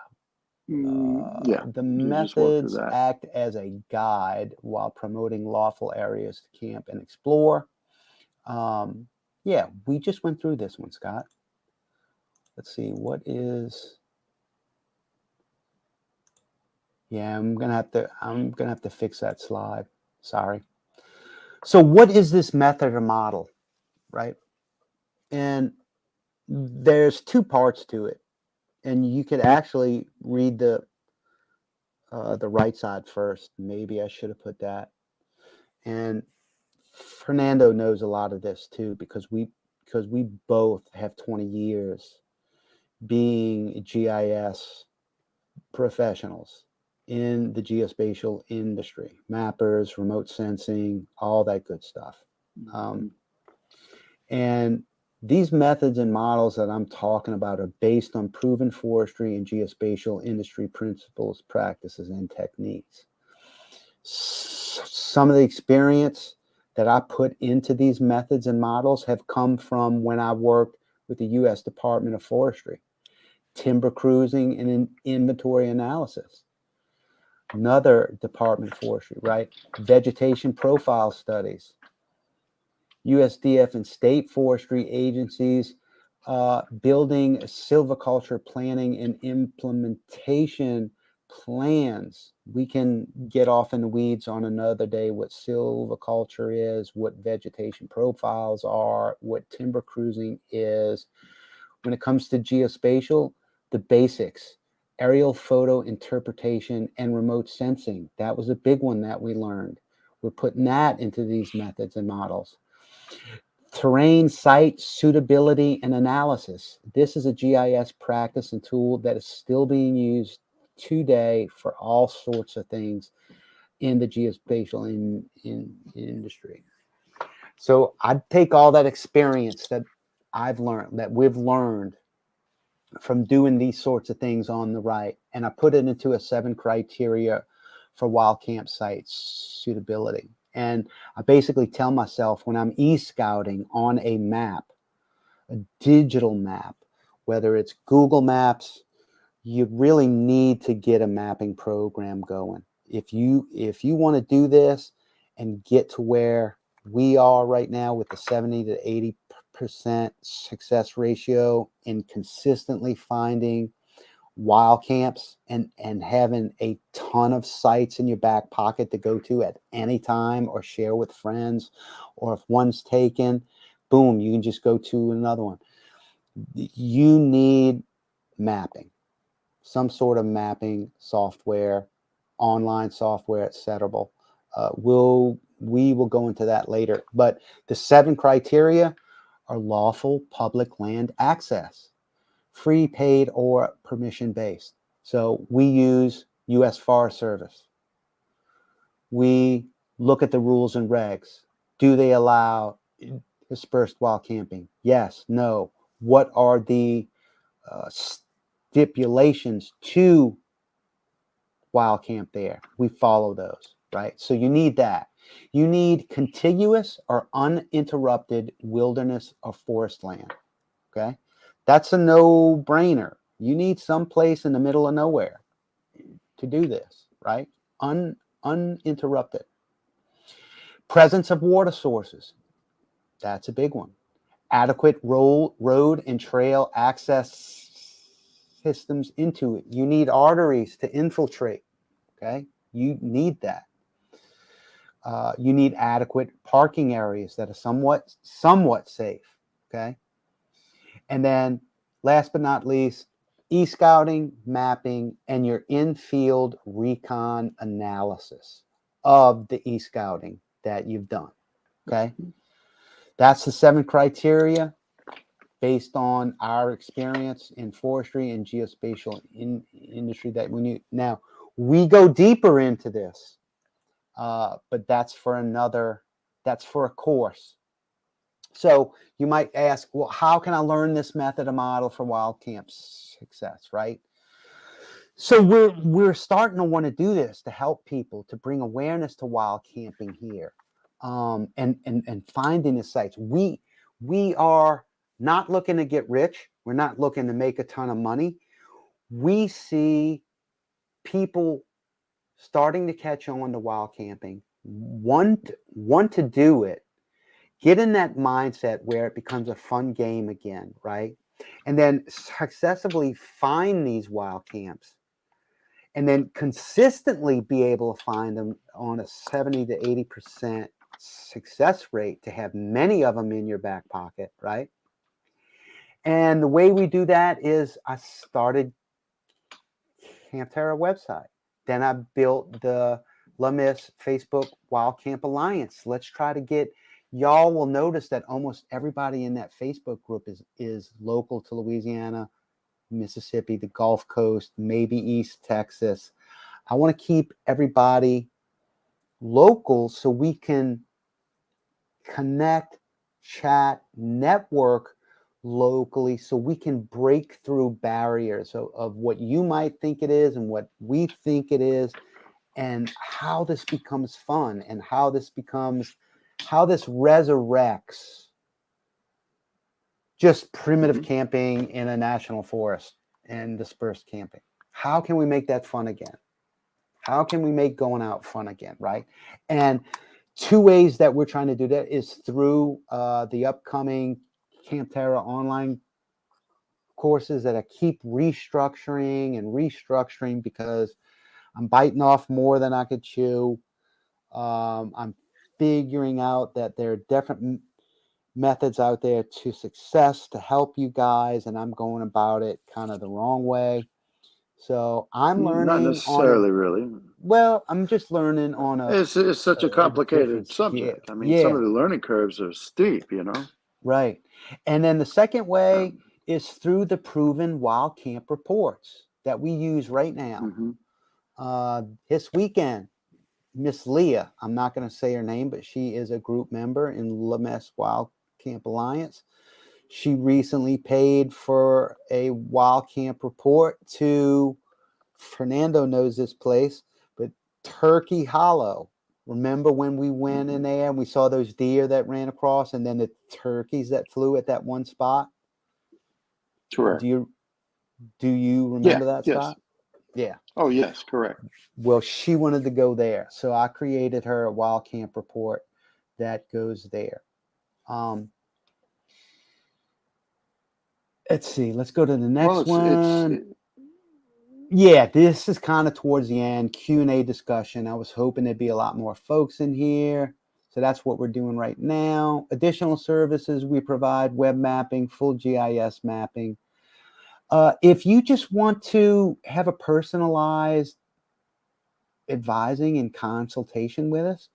Yeah, The you just walk through methods that. act as a guide while promoting lawful areas to camp and explore. Um, yeah, we just went through this one, Scott. Let's see, what is. Yeah, I'm gonna have to fix that slide. Sorry. So, what is this method or model, right? And there's two parts to it, and you could actually read the right side first. Maybe I should have put that. And Fernando knows a lot of this too because we both have 20 years being GIS professionals in the geospatial industry, mappers, remote sensing, all that good stuff. Um, Mhm. and these methods and models that I'm talking about are based on proven forestry and geospatial industry principles, practices, and techniques. Some of the experience that I put into these methods and models have come from when I worked with the U.S. Department of Forestry, timber cruising and inventory analysis. Another Department of Forestry, right? Vegetation profile studies, USDF and state forestry agencies building silviculture planning and implementation plans. We can get off in the weeds on another day what silviculture is, what vegetation profiles are, what timber cruising is. When it comes to geospatial, the basics, aerial photo interpretation and remote sensing. That was a big one that we learned. We're putting that into these methods and models. Terrain site suitability and analysis. This is a GIS practice and tool that is still being used today for all sorts of things in the geospatial in industry. So I'd take all that experience that we've learned from doing these sorts of things on the right, and I put it into a 7 criteria for wild campsite suitability. And I basically tell myself when I'm e-scouting on a map, a digital map, whether it's Google Maps, you really need to get a mapping program going. If you want to do this and get to where we are right now with the 70 to 80% success ratio in consistently finding wild camps and having a ton of sites in your back pocket to go to at any time or share with friends, or if one's taken, boom, you can just go to another one. You need mapping, some sort of mapping software, online software, etc. We will go into that later. But the 7 criteria are lawful public land access, free, paid, or permission based. So we use U.S. Forest Service. We look at the rules and regs. Do they allow dispersed wild camping? Yes, no. What are the stipulations to wild camp there? We follow those, right? So you need that. You need contiguous or uninterrupted wilderness or forest land. Okay. That's a no brainer. You need some place in the middle of nowhere to do this, right? Uninterrupted. Presence of water sources. That's a big one. Adequate road and trail access systems into it. You need arteries to infiltrate. Okay. You need that. You need adequate parking areas that are somewhat safe. Okay. And then last but not least, e-scouting, mapping, and your in-field recon analysis of the e-scouting that you've done. Okay. That's the 7 criteria based on our experience in forestry and geospatial industry that we need. Now, we go deeper into this, but that's for a course. So you might ask, well, how can I learn this method of model for wild camp success, right? So we're starting to want to do this to help people, to bring awareness to wild camping here, and finding the sites. We are not looking to get rich. We're not looking to make a ton of money. We see people starting to catch on to wild camping, want to do it, get in that mindset where it becomes a fun game again, right? And then successfully find these wild camps, and then consistently be able to find them on a 70 to 80% success rate, to have many of them in your back pocket, right? And the way we do that is I started Campterra website. Then I built the LaMiss Facebook Wild Camp Alliance. Let's try to get, y'all will notice that almost everybody in that Facebook group is local to Louisiana, Mississippi, the Gulf Coast, maybe East Texas. I want to keep everybody local so we can connect, chat, network locally, so we can break through barriers of what you might think it is and what we think it is, and how this becomes fun, and how this resurrects just primitive camping in a national forest and dispersed camping. How can we make that fun again? How can we make going out fun again, right? And 2 ways that we're trying to do that is through the upcoming Campterra online courses that I keep restructuring because I'm biting off more than I could chew. I'm figuring out that there are different methods out there to success to help you guys, and I'm going about it kind of the wrong way. So I'm Not learning on a, necessarily, really. well, I'm just learning on It's such a a complicated different scale. subject. I mean, some Yeah, of the learning curves are steep, you know. right. And then the second way Um, is through the proven wild camp reports that we use right now. hmm This weekend, Miss Leah, I'm not going to say her name, but she is a group member in LaMess Wild Camp Alliance. She recently paid for a wild camp report to, Fernando knows this place, but Turkey Hollow. Remember when we went in there and we saw those deer that ran across, and then the turkeys that flew at that one spot? Correct. Do you Yeah. remember that Yes. spot? Yeah. Oh, yes. Correct. Well, she wanted to go there, so I created her a wild camp report that goes there. Um, let's see. Let's go to the Well, next it's one. Yeah, this is kind of towards the end, Q&A discussion. I was hoping there'd be a lot more folks in here. So that's what we're doing right now. Additional services we provide: web mapping, full GIS mapping. If you just want to have a personalized advising and consultation with us,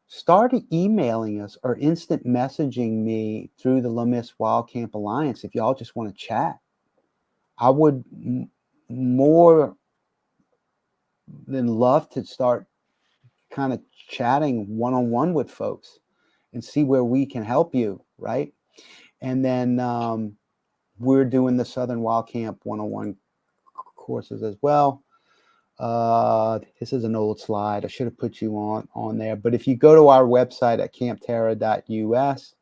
start emailing us or instant messaging me through the LaMiss Wild Camp Alliance if y'all just want to chat. I would more than love to start kind of chatting one-on-one with folks and see where we can help you, right? And then we're doing the Southern Wild Camp 101 courses as well. This is an old slide. I should have put you on there. But if you go to our website at campterra.us,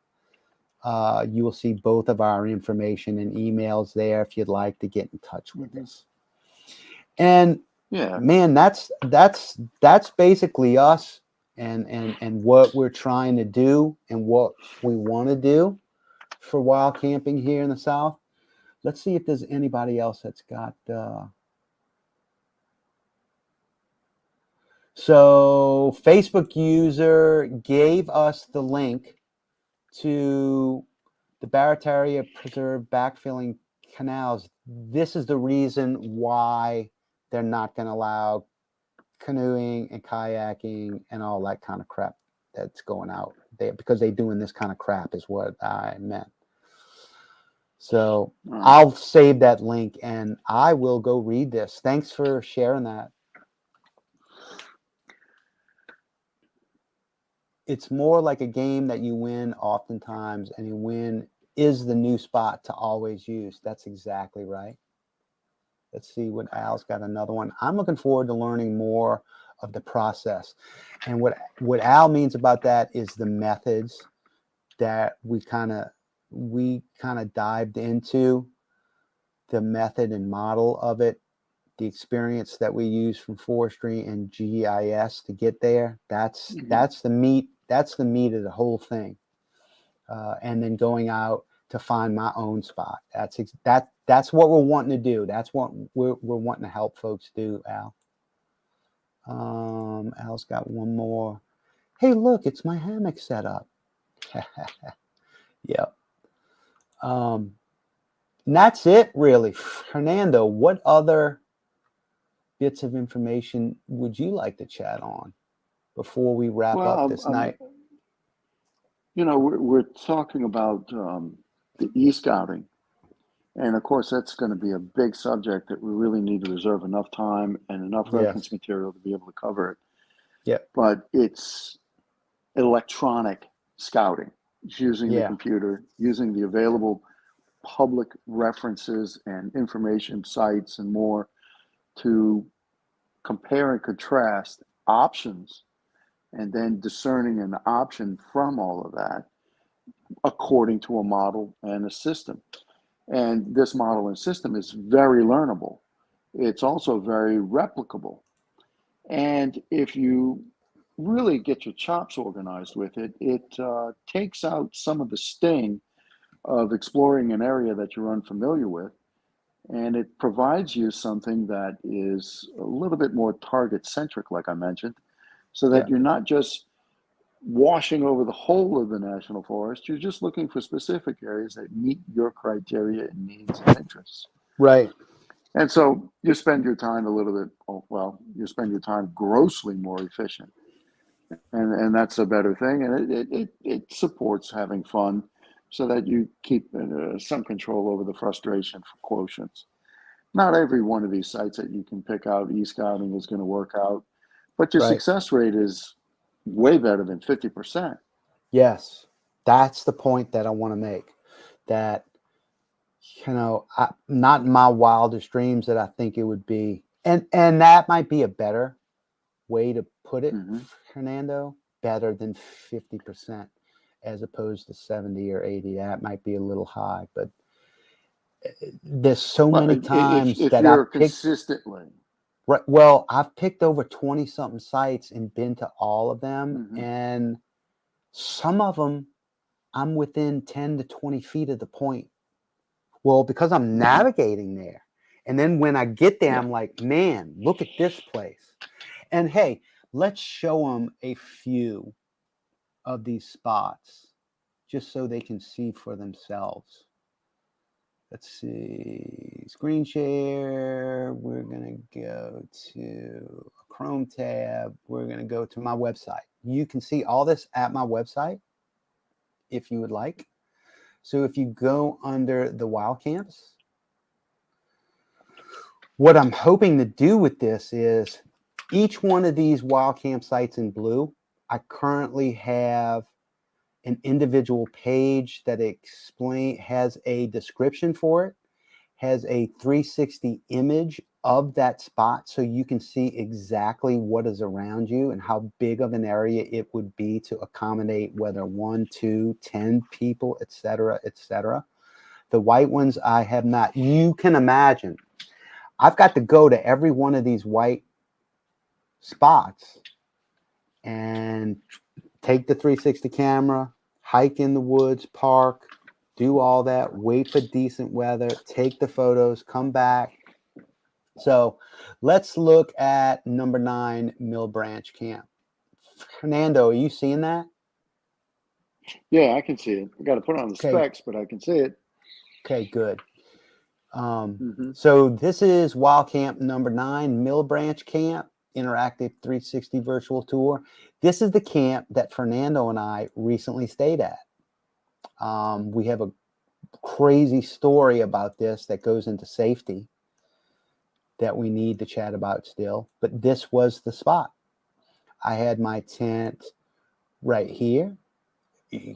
you will see both of our information and emails there if you'd like to get in touch with us. And yeah. man, that's basically us and what we're trying to do and what we want to do for wild camping here in the South. Let's see if there's anybody else that's got. So Facebook user gave us the link to the Barataria Preserve backfilling canals. this is the reason why they're not going to allow canoeing and kayaking and all that kind of crap that's going out there, because they're doing this kind of crap is what I meant. So I'll save that link and I will go read this. Thanks for sharing that. It's more like a game that you win oftentimes, and you win is the new spot to always use. That's exactly right. Let's see what Al's got another one. I'm looking forward to learning more of the process. And what Al means about that is the methods that we kind of dived into, the method and model of it, the experience that we use from forestry and GIS to get there. That's the meat. That's the meat of the whole thing. And then going out to find my own spot. That's what we're wanting to do. That's what we're wanting to help folks do, Al. Al's got one more. Hey, look, it's my hammock set up. Yep. And that's it, really. Fernando, what other bits of information would you like to chat on before we wrap up this night? You know, we're talking about the e-scouting. And of course, that's going to be a big subject that we really need to reserve enough time and enough reference material to be able to cover it. Yeah. But it's electronic scouting. It's using the computer, using the available public references and information sites and more to compare and contrast options, and then discerning an option from all of that according to a model and a system. And this model and system is very learnable. It's also very replicable. And if you really get your chops organized with it, it takes out some of the sting of exploring an area that you're unfamiliar with. And it provides you something that is a little bit more target centric, like I mentioned, so that you're not just washing over the whole of the national forest. You're just looking for specific areas that meet your criteria and needs and interests. Right. And so you spend your time a little bit, well, you spend your time grossly more efficient. And that's a better thing. And it supports having fun so that you keep some control over the frustration for quotients. Not every one of these sites that you can pick out, e-scouting, is going to work out, but your success rate is way better than 50%. Yes, that's the point that I want to make. That, not in my wildest dreams that I think it would be, and that might be a better way to put it, Fernando. Better than 50%, as opposed to 70 or 80. That might be a little high, but there's so many times if that you're I've picked consistently. Right. Well, I've picked over 20 something sites and been to all of them. And some of them I'm within 10 to 20 feet of the point. Well, because I'm navigating there. And then when I get there, I'm like, man, look at this place. And hey, let's show them a few of these spots just so they can see for themselves. Let's see, screen share. We're going to go to a Chrome tab. We're going to go to my website. You can see all this at my website if you would like. So if you go under the wild camps, what I'm hoping to do with this is each one of these wild camp sites in blue, I currently have an individual page that has a description for it, has a 360 image of that spot, so you can see exactly what is around you and how big of an area it would be to accommodate whether 1, 2, 10 people, etc., etc. The white ones I have not. You can imagine, I've got to go to every one of these white spots and take the 360 camera, hike in the woods, park, do all that, wait for decent weather, take the photos, come back. So let's look at number 9, Mill Branch Camp. Fernando, are you seeing that? Yeah, I can see it. I got to put on the specs, but I can see it. Okay, good. Mm-hmm. So this is Wild Camp number 9, Mill Branch Camp, Interactive 360 Virtual Tour. This is the camp that Fernando and I recently stayed at. We have a crazy story about this that goes into safety that we need to chat about still, but this was the spot. I had my tent right here.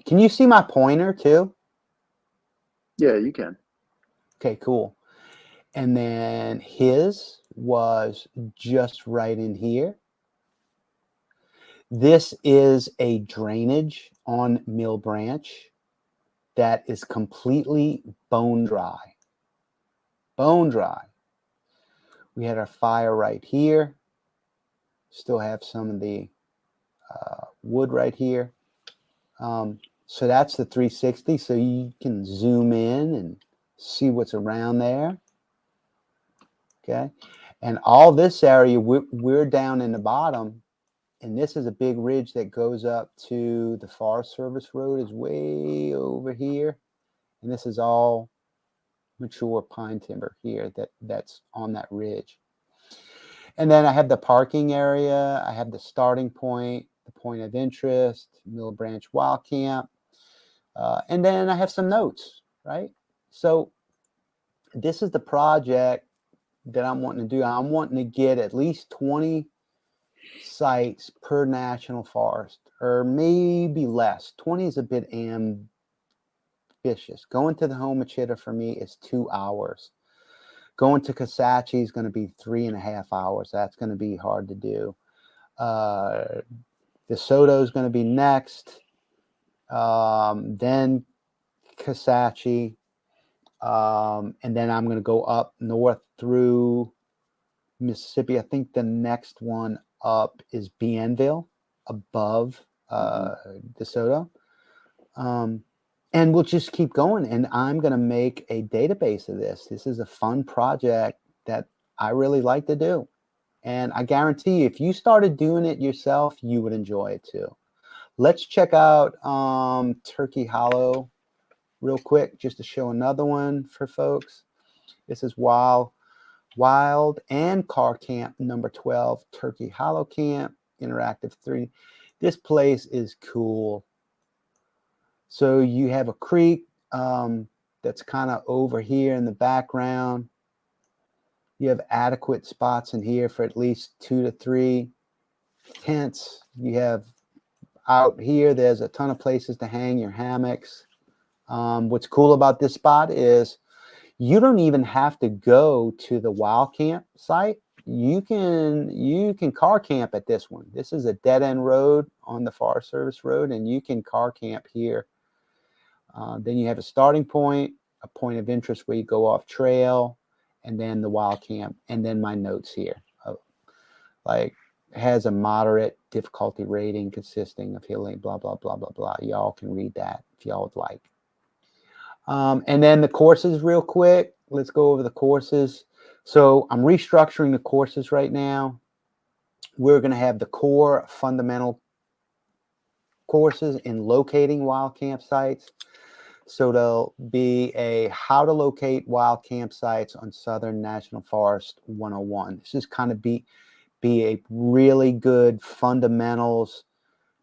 Can you see my pointer too? Yeah, you can. Okay, cool. And then his was just right in here. This is a drainage on Mill Branch that is completely bone dry. Bone dry. We had our fire right here. Still have some of the wood right here. So that's the 360. So you can zoom in and see what's around there. Okay. And all this area, we're down in the bottom. And this is a big ridge that goes up to the Forest Service Road is way over here. And this is all mature pine timber here that's on that ridge. And then I have the parking area. I have the starting point, the point of interest, Mill Branch Wild Camp. And then I have some notes, right? So this is the project that I'm wanting to do. I'm wanting to get at least 20 sites per national forest, or maybe less. 20 is a bit ambitious. Going to the Homachita for me is 2 hours. Going to Kisatchie is going to be 3.5 hours. That's going to be hard to do. DeSoto is going to be next. Then Kisatchie. And then I'm going to go up north through Mississippi. I think the next one up is Bienville above DeSoto. And we'll just keep going. And I'm going to make a database of this. This is a fun project that I really like to do. And I guarantee you, if you started doing it yourself, you would enjoy it too. Let's check out Turkey Hollow real quick, just to show another one for folks. This is Wild and Car Camp number 12, Turkey Hollow Camp, Interactive 3. This place is cool. So you have a creek that's kind of over here in the background. You have adequate spots in here for at least 2 to 3 tents. You have out here, there's a ton of places to hang your hammocks. What's cool about this spot is you don't even have to go to the wild camp site. You can car camp at this one. This is a dead end road on the Forest Service Road, and you can car camp here. Then you have a starting point, a point of interest where you go off trail, and then the wild camp, and then my notes here. Like has a moderate difficulty rating consisting of healing, blah, blah, blah, blah, blah. Y'all can read that if y'all would like. And then the courses real quick. Let's go over the courses. So I'm restructuring the courses right now. We're going to have the core fundamental courses in locating wild campsites. So there'll be a how to locate wild campsites on Southern National Forest 101. This is kind of be a really good fundamentals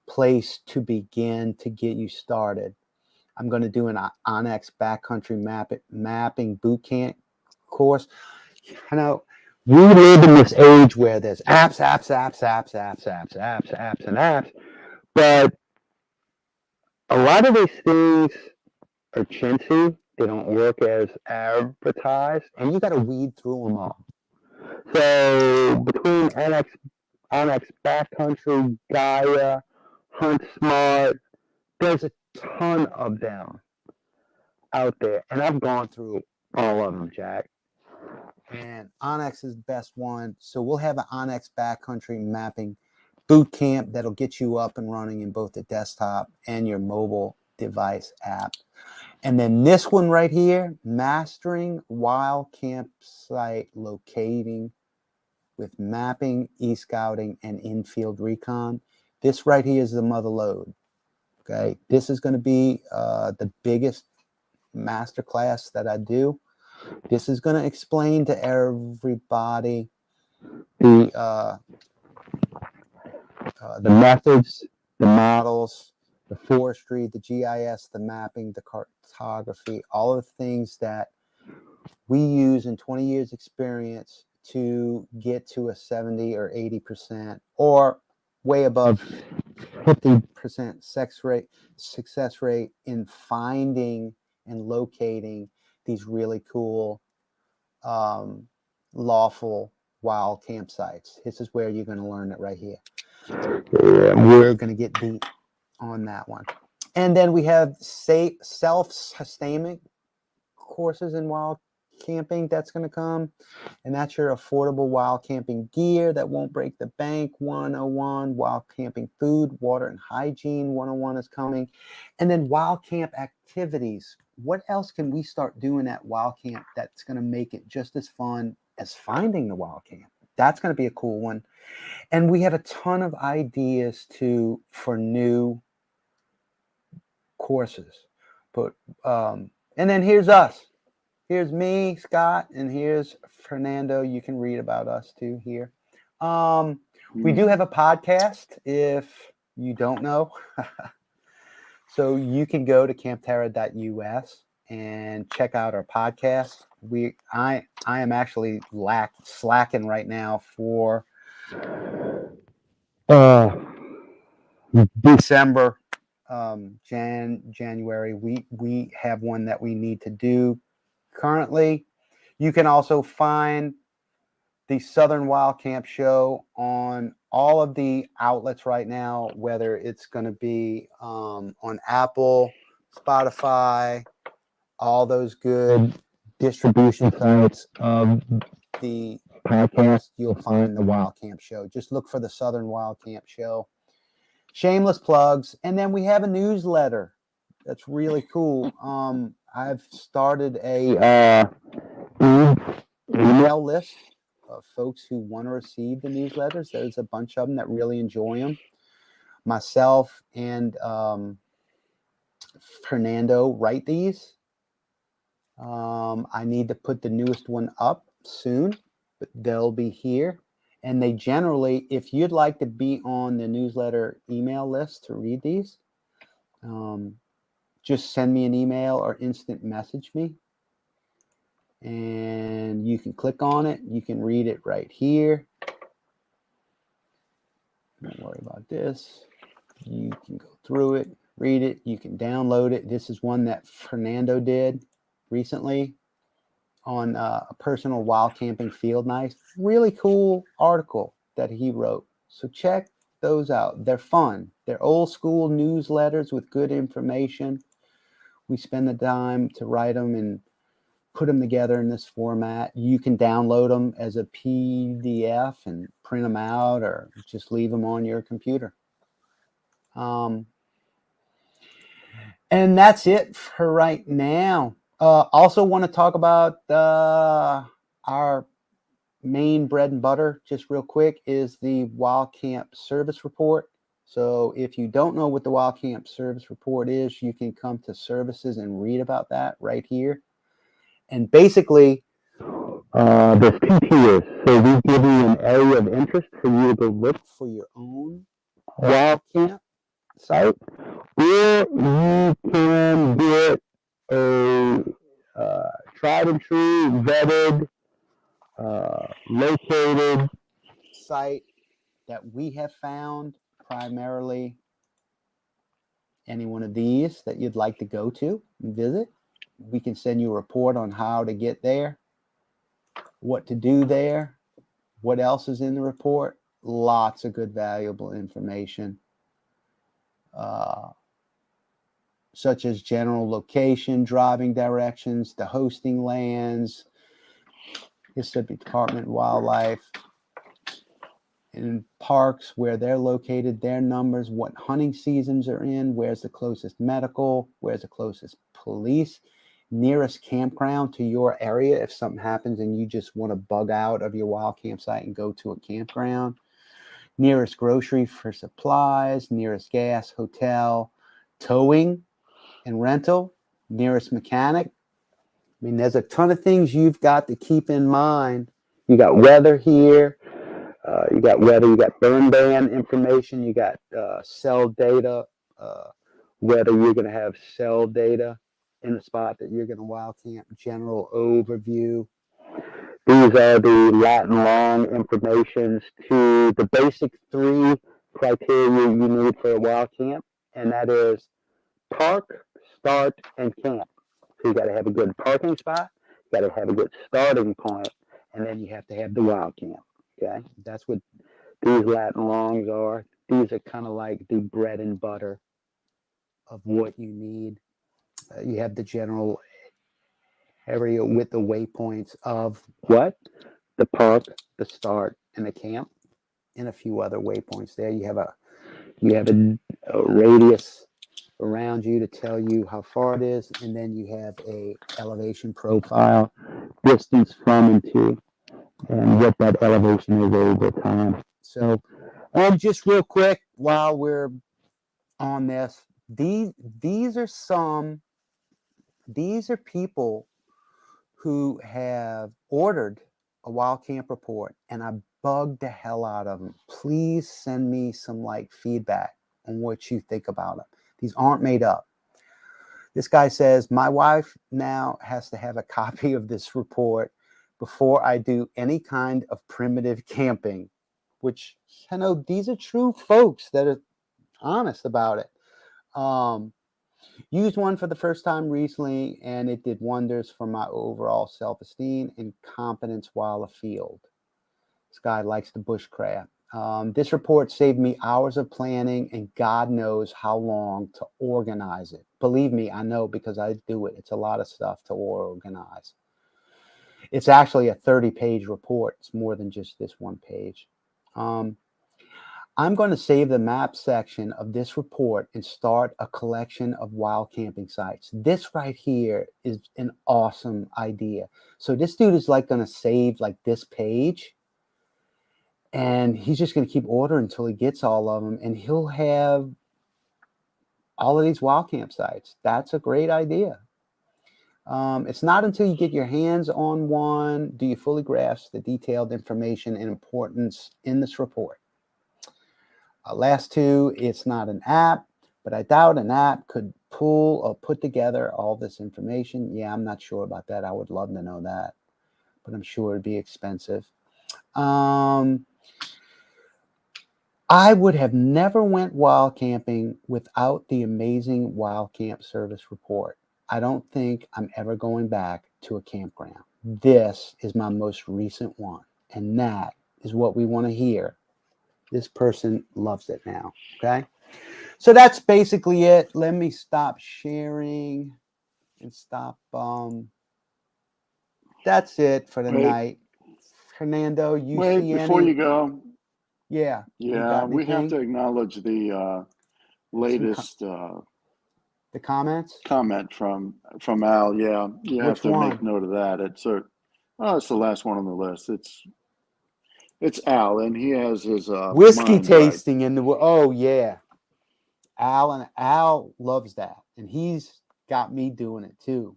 place to begin to get you started. I'm going to do an Onyx backcountry mapping boot camp course. You know, we live in this age where there's apps, and apps. But a lot of these things are chintzy. They don't work as advertised, and you got to weed through them all. So between Onyx Backcountry, Gaia, Hunt Smart, there's a ton of them out there, and I've gone through all of them, Jack. And Onyx is the best one. So we'll have an Onyx backcountry mapping boot camp that'll get you up and running in both the desktop and your mobile device app. And then this one right here, Mastering Wild Campsite Locating with Mapping, E-Scouting, and Infield Recon. This right here is the mother lode. Okay, this is going to be the biggest masterclass that I do. This is going to explain to everybody the methods, the models, the forestry, the GIS, the mapping, the cartography, all of the things that we use in 20 years experience to get to a 70 or 80% or way above 50% success rate in finding and locating these really cool lawful wild campsites. This is where you're going to learn it right here. We're going to get deep on that one. And then we have self-sustainment courses in wild camping that's going to come, and that's your affordable wild camping gear that won't break the bank 101. Wild camping food, water, and hygiene 101 is coming. And then wild camp activities. What else can we start doing at wild camp that's going to make it just as fun as finding the wild camp? That's going to be a cool one. And we have a ton of ideas for new courses. But and then here's us. Here's me, Scott, and here's Fernando. You can read about us too here. We do have a podcast if you don't know. So you can go to campterra.us and check out our podcast. I am actually slacking right now for December, January. We have one that we need to do currently. You can also find the Southern Wild Camp Show on all of the outlets right now, whether it's going to be on Apple, Spotify, all those good distribution sites of the podcast. You'll find the Wild Camp Show. Just look for the Southern Wild Camp Show. Shameless plugs. And then we have a newsletter that's really cool. I've started a email list of folks who want to receive the newsletters. There's a bunch of them that really enjoy them. Myself and Fernando write these. I need to put the newest one up soon, but they'll be here. And they generally, if you'd like to be on the newsletter email list to read these, just send me an email or instant message me. And you can click on it. You can read it right here. Don't worry about this. You can go through it, read it. You can download it. This is one that Fernando did recently on a personal wild camping field night. Really cool article that he wrote. So check those out. They're fun. They're old school newsletters with good information. We spend the time to write them and put them together in this format. You can download them as a PDF and print them out or just leave them on your computer. And that's it for right now. Also want to talk about our main bread and butter, just real quick, is the Wild Camp Service Report. So if you don't know what the Wild Camp Service Report is, you can come to services and read about that right here. And basically, there's 2 tiers. So we give you an area of interest for you to go look for your own wild camp site, or you can get a tried and true, vetted, located site that we have found, primarily any one of these that you'd like to go to and visit. We can send you a report on how to get there, what to do there, what else is in the report. Lots of good, valuable information, such as general location, driving directions, the hosting lands, Mississippi Department of Wildlife, and parks, where they're located, their numbers, what hunting seasons are in, where's the closest medical, where's the closest police, nearest campground to your area if something happens and you just want to bug out of your wild campsite and go to a campground, nearest grocery for supplies, nearest gas, hotel, towing and rental, nearest mechanic, mean, there's a ton of things you've got to keep in mind. You got weather here. You got weather. You got burn ban information. You got cell data. Whether you're going to have cell data in the spot that you're going to wild camp. General overview. These are the lat and long informations to the basic three criteria you need for a wild camp, and that is park, start, and camp. So you got to have a good parking spot, you got to have a good starting point, and then you have to have the wild camp. Okay, that's what these lat and longs are. These are kind of like the bread and butter of what you need. You have the general area with the waypoints of what? The park, the start, and the camp, and a few other waypoints there. You have a radius around you to tell you how far it is, and then you have a elevation profile, distance from and to, and what that elevation is over time. So, just real quick while we're on this, these these are some these are people who have ordered a wild camp report, and I bugged the hell out of them. Please send me some like feedback on what you think about them. These aren't made up. This guy says, my wife now has to have a copy of this report before I do any kind of primitive camping, which, these are true folks that are honest about it. Used one for the first time recently, and it did wonders for my overall self-esteem and confidence while afield. This guy likes the bushcraft. This report saved me hours of planning and God knows how long to organize it. Believe me, I know because I do it. It's a lot of stuff to organize. It's actually a 30-page report. It's more than just this one page. I'm going to save the map section of this report and start a collection of wild camping sites. This right here is an awesome idea. So this dude is like going to save like this page, and he's just going to keep ordering until he gets all of them, and he'll have all of these wild camp sites. That's a great idea. It's not until you get your hands on one do you fully grasp the detailed information and importance in this report. Last two, it's not an app, but I doubt an app could pull or put together all this information. Yeah, I'm not sure about that. I would love to know that, but I'm sure it'd be expensive. I would have never went wild camping without the amazing Wild Camp Service report. I don't think I'm ever going back to a campground. This is my most recent one, and that is what we want to hear. This person loves it now. Okay. So that's basically it. Let me stop sharing and stop. That's it for the Wait, night. Fernando, you wait, see before any? you go, Yeah. You yeah, got we have anything? to acknowledge the Some latest the comments? comment from Al. Yeah, you have Which to make one? note of that. It's the last one on the list. It's Al, and he has his Whiskey mind right. tasting in the. Oh, yeah. Al loves that. And he's got me doing it too.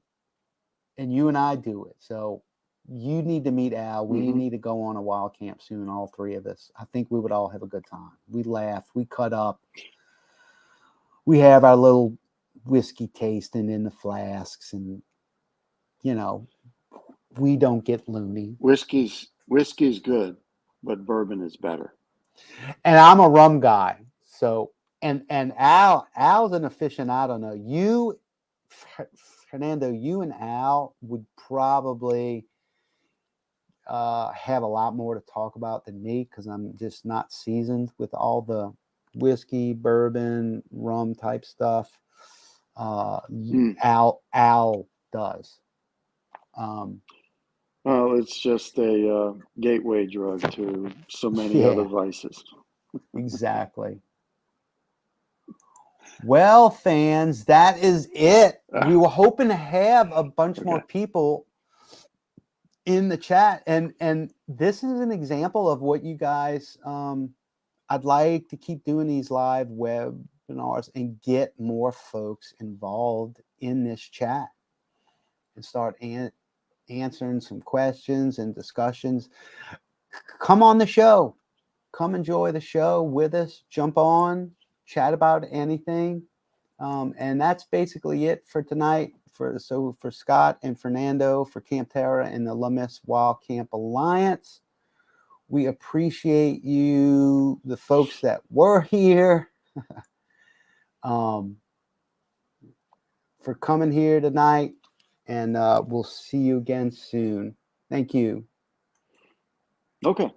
And you and I do it. So you need to meet Al. We Hmm. need to go on a wild camp soon, all three of us. I think we would all have a good time. We laugh, we cut up, we have our little whiskey tasting in the flasks, and you know, we don't get loony. Whiskey's good, but bourbon is better. And I'm a rum guy. So and Al's an aficionado. No, you Fernando, you and Al would probably have a lot more to talk about than me because I'm just not seasoned with all the whiskey, bourbon, rum type stuff. Hmm. Al does. Um, Well, it's just a gateway drug to so many other yeah, vices. exactly. Well, fans, that is it. We Ah, were hoping to have a bunch more okay. people in the chat, and this is an example of what you guys. I'd like to keep doing these live webinars and get more folks involved in this chat and start answering some questions and discussions, come on the show. Come enjoy the show with us. Jump on, chat about anything. And that's basically it for tonight. For Scott and Fernando, for Campterra and the La Miss Wild Camp Alliance, we appreciate you, the folks that were here, for coming here tonight. And we'll see you again soon. Thank you. Okay.